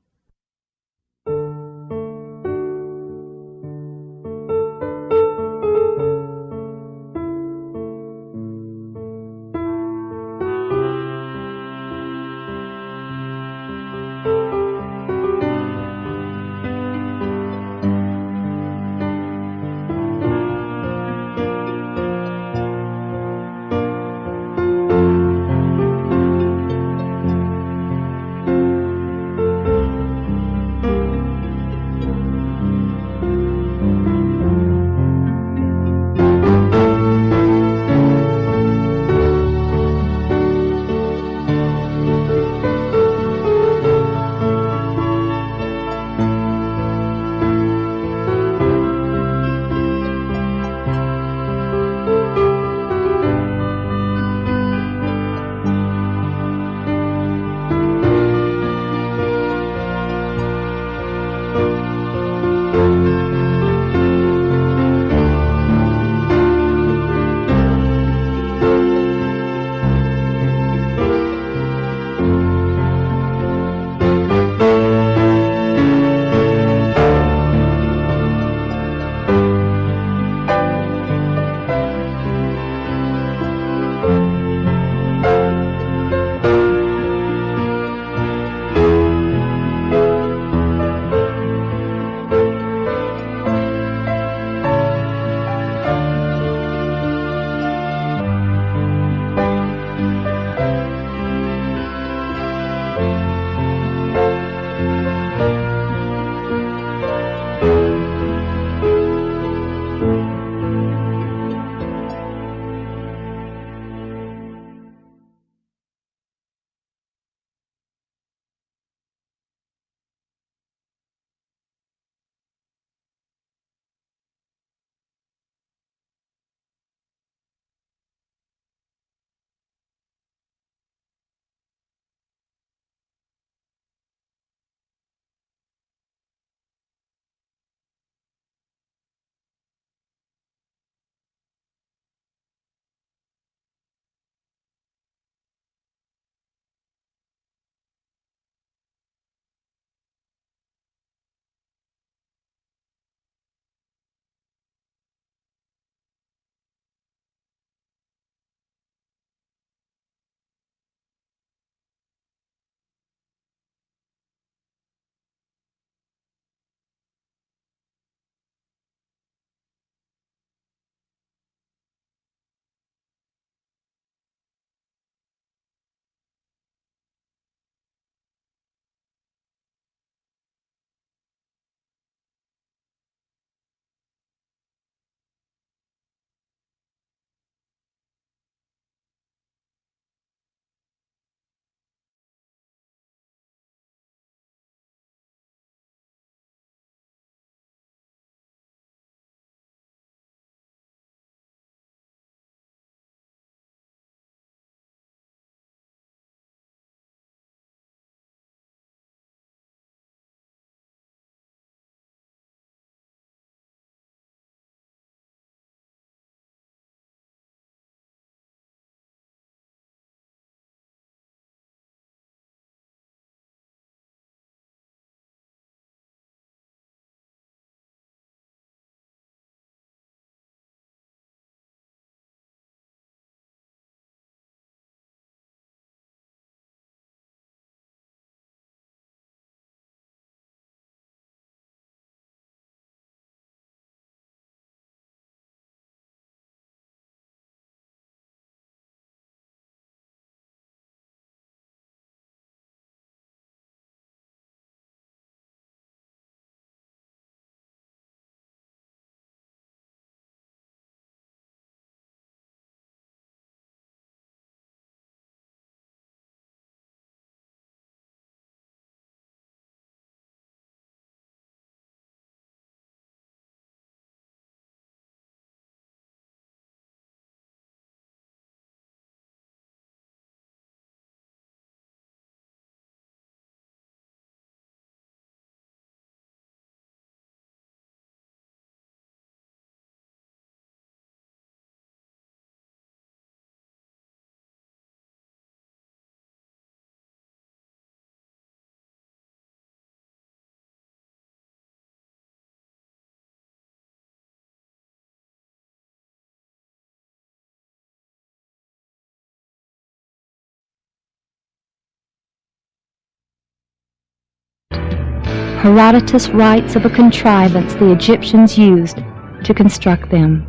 Herodotus writes of a contrivance the Egyptians used to construct them.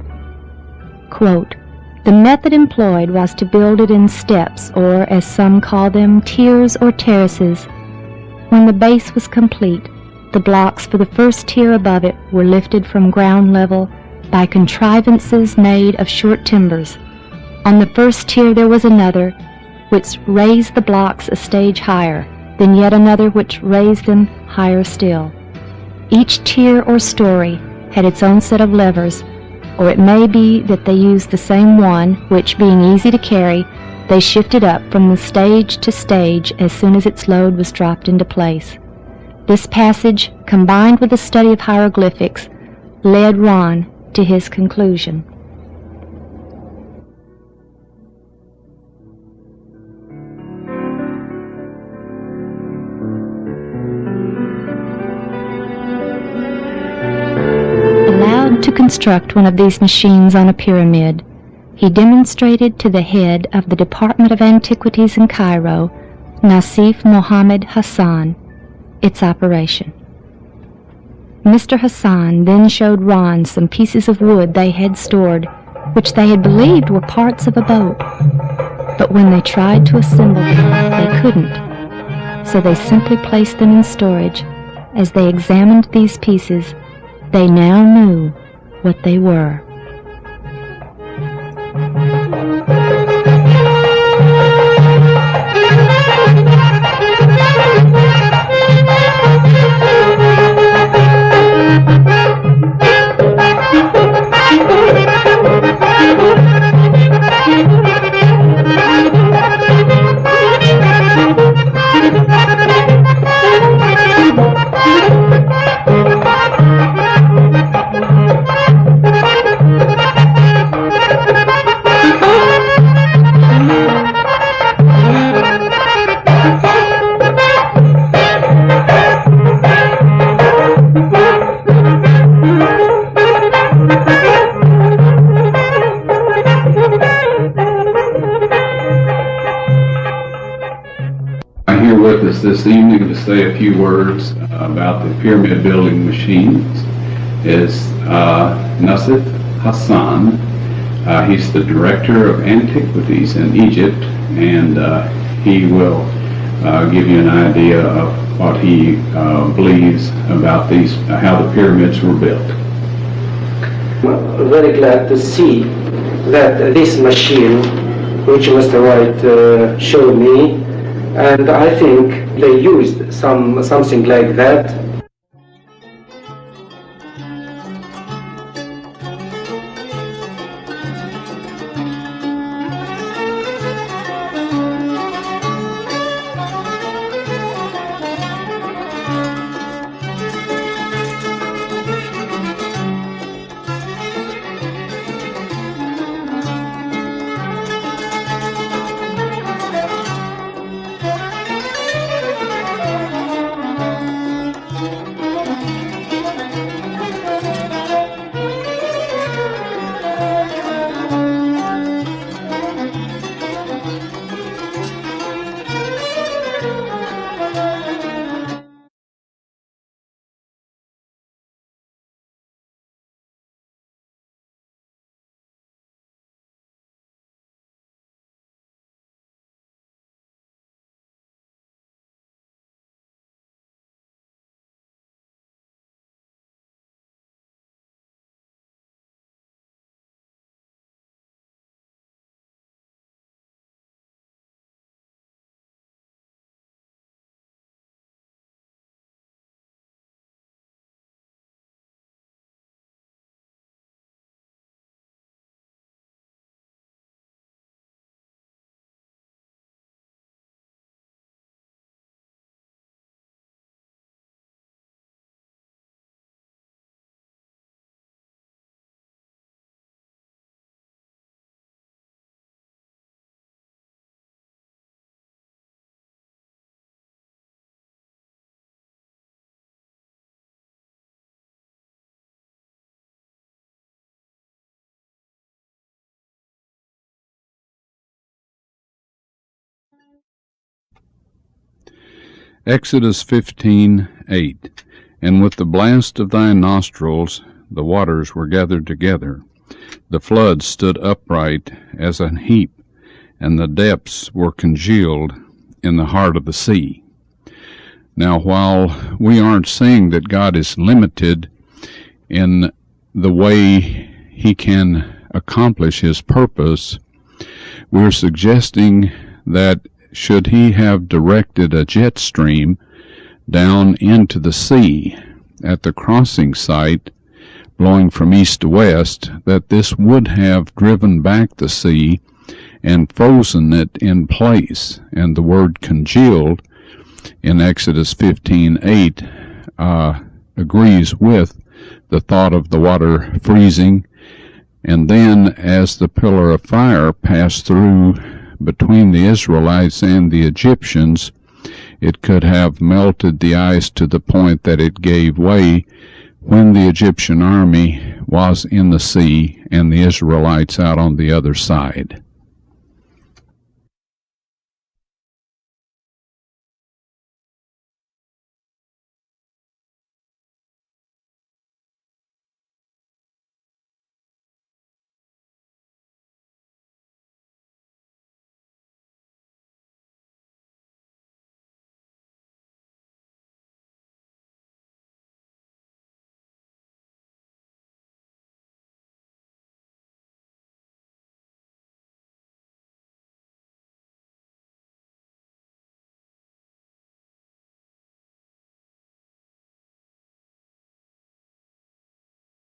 Quote, "The method employed was to build it in steps, or, as some call them, tiers or terraces. When the base was complete, the blocks for the first tier above it were lifted from ground level by contrivances made of short timbers. On the first tier there was another, which raised the blocks a stage higher, then yet another which raised them higher still. Each tier or story had its own set of levers, or it may be that they used the same one, which, being easy to carry, they shifted up from the stage to stage as soon as its load was dropped into place." This passage, combined with the study of hieroglyphics, led Ron to his conclusion. Allowed to construct one of these machines on a pyramid, he demonstrated to the head of the Department of Antiquities in Cairo, Nasif Mohammed Hassan, its operation. Mr. Hassan then showed Ron some pieces of wood they had stored, which they had believed were parts of a boat. But when they tried to assemble them, they couldn't. So they simply placed them in storage. As they examined these pieces, they now knew what they were. This evening to say a few words about the pyramid building machines is Nasif Hassan. He's the director of antiquities in Egypt, and he will give you an idea of what he believes about these, how the pyramids were built. I'm very glad to see that this machine, which Mr. Wyatt showed me, and I think they used something like that. Exodus 15:8. And with the blast of thy nostrils the waters were gathered together. The flood stood upright as an heap, and the depths were congealed in the heart of the sea. Now, while we aren't saying that God is limited in the way he can accomplish his purpose, we're suggesting that should he have directed a jet stream down into the sea at the crossing site, blowing from east to west, that this would have driven back the sea and frozen it in place. And the word congealed in Exodus 15:8 agrees with the thought of the water freezing. And then as the pillar of fire passed through between the Israelites and the Egyptians, it could have melted the ice to the point that it gave way when the Egyptian army was in the sea and the Israelites out on the other side.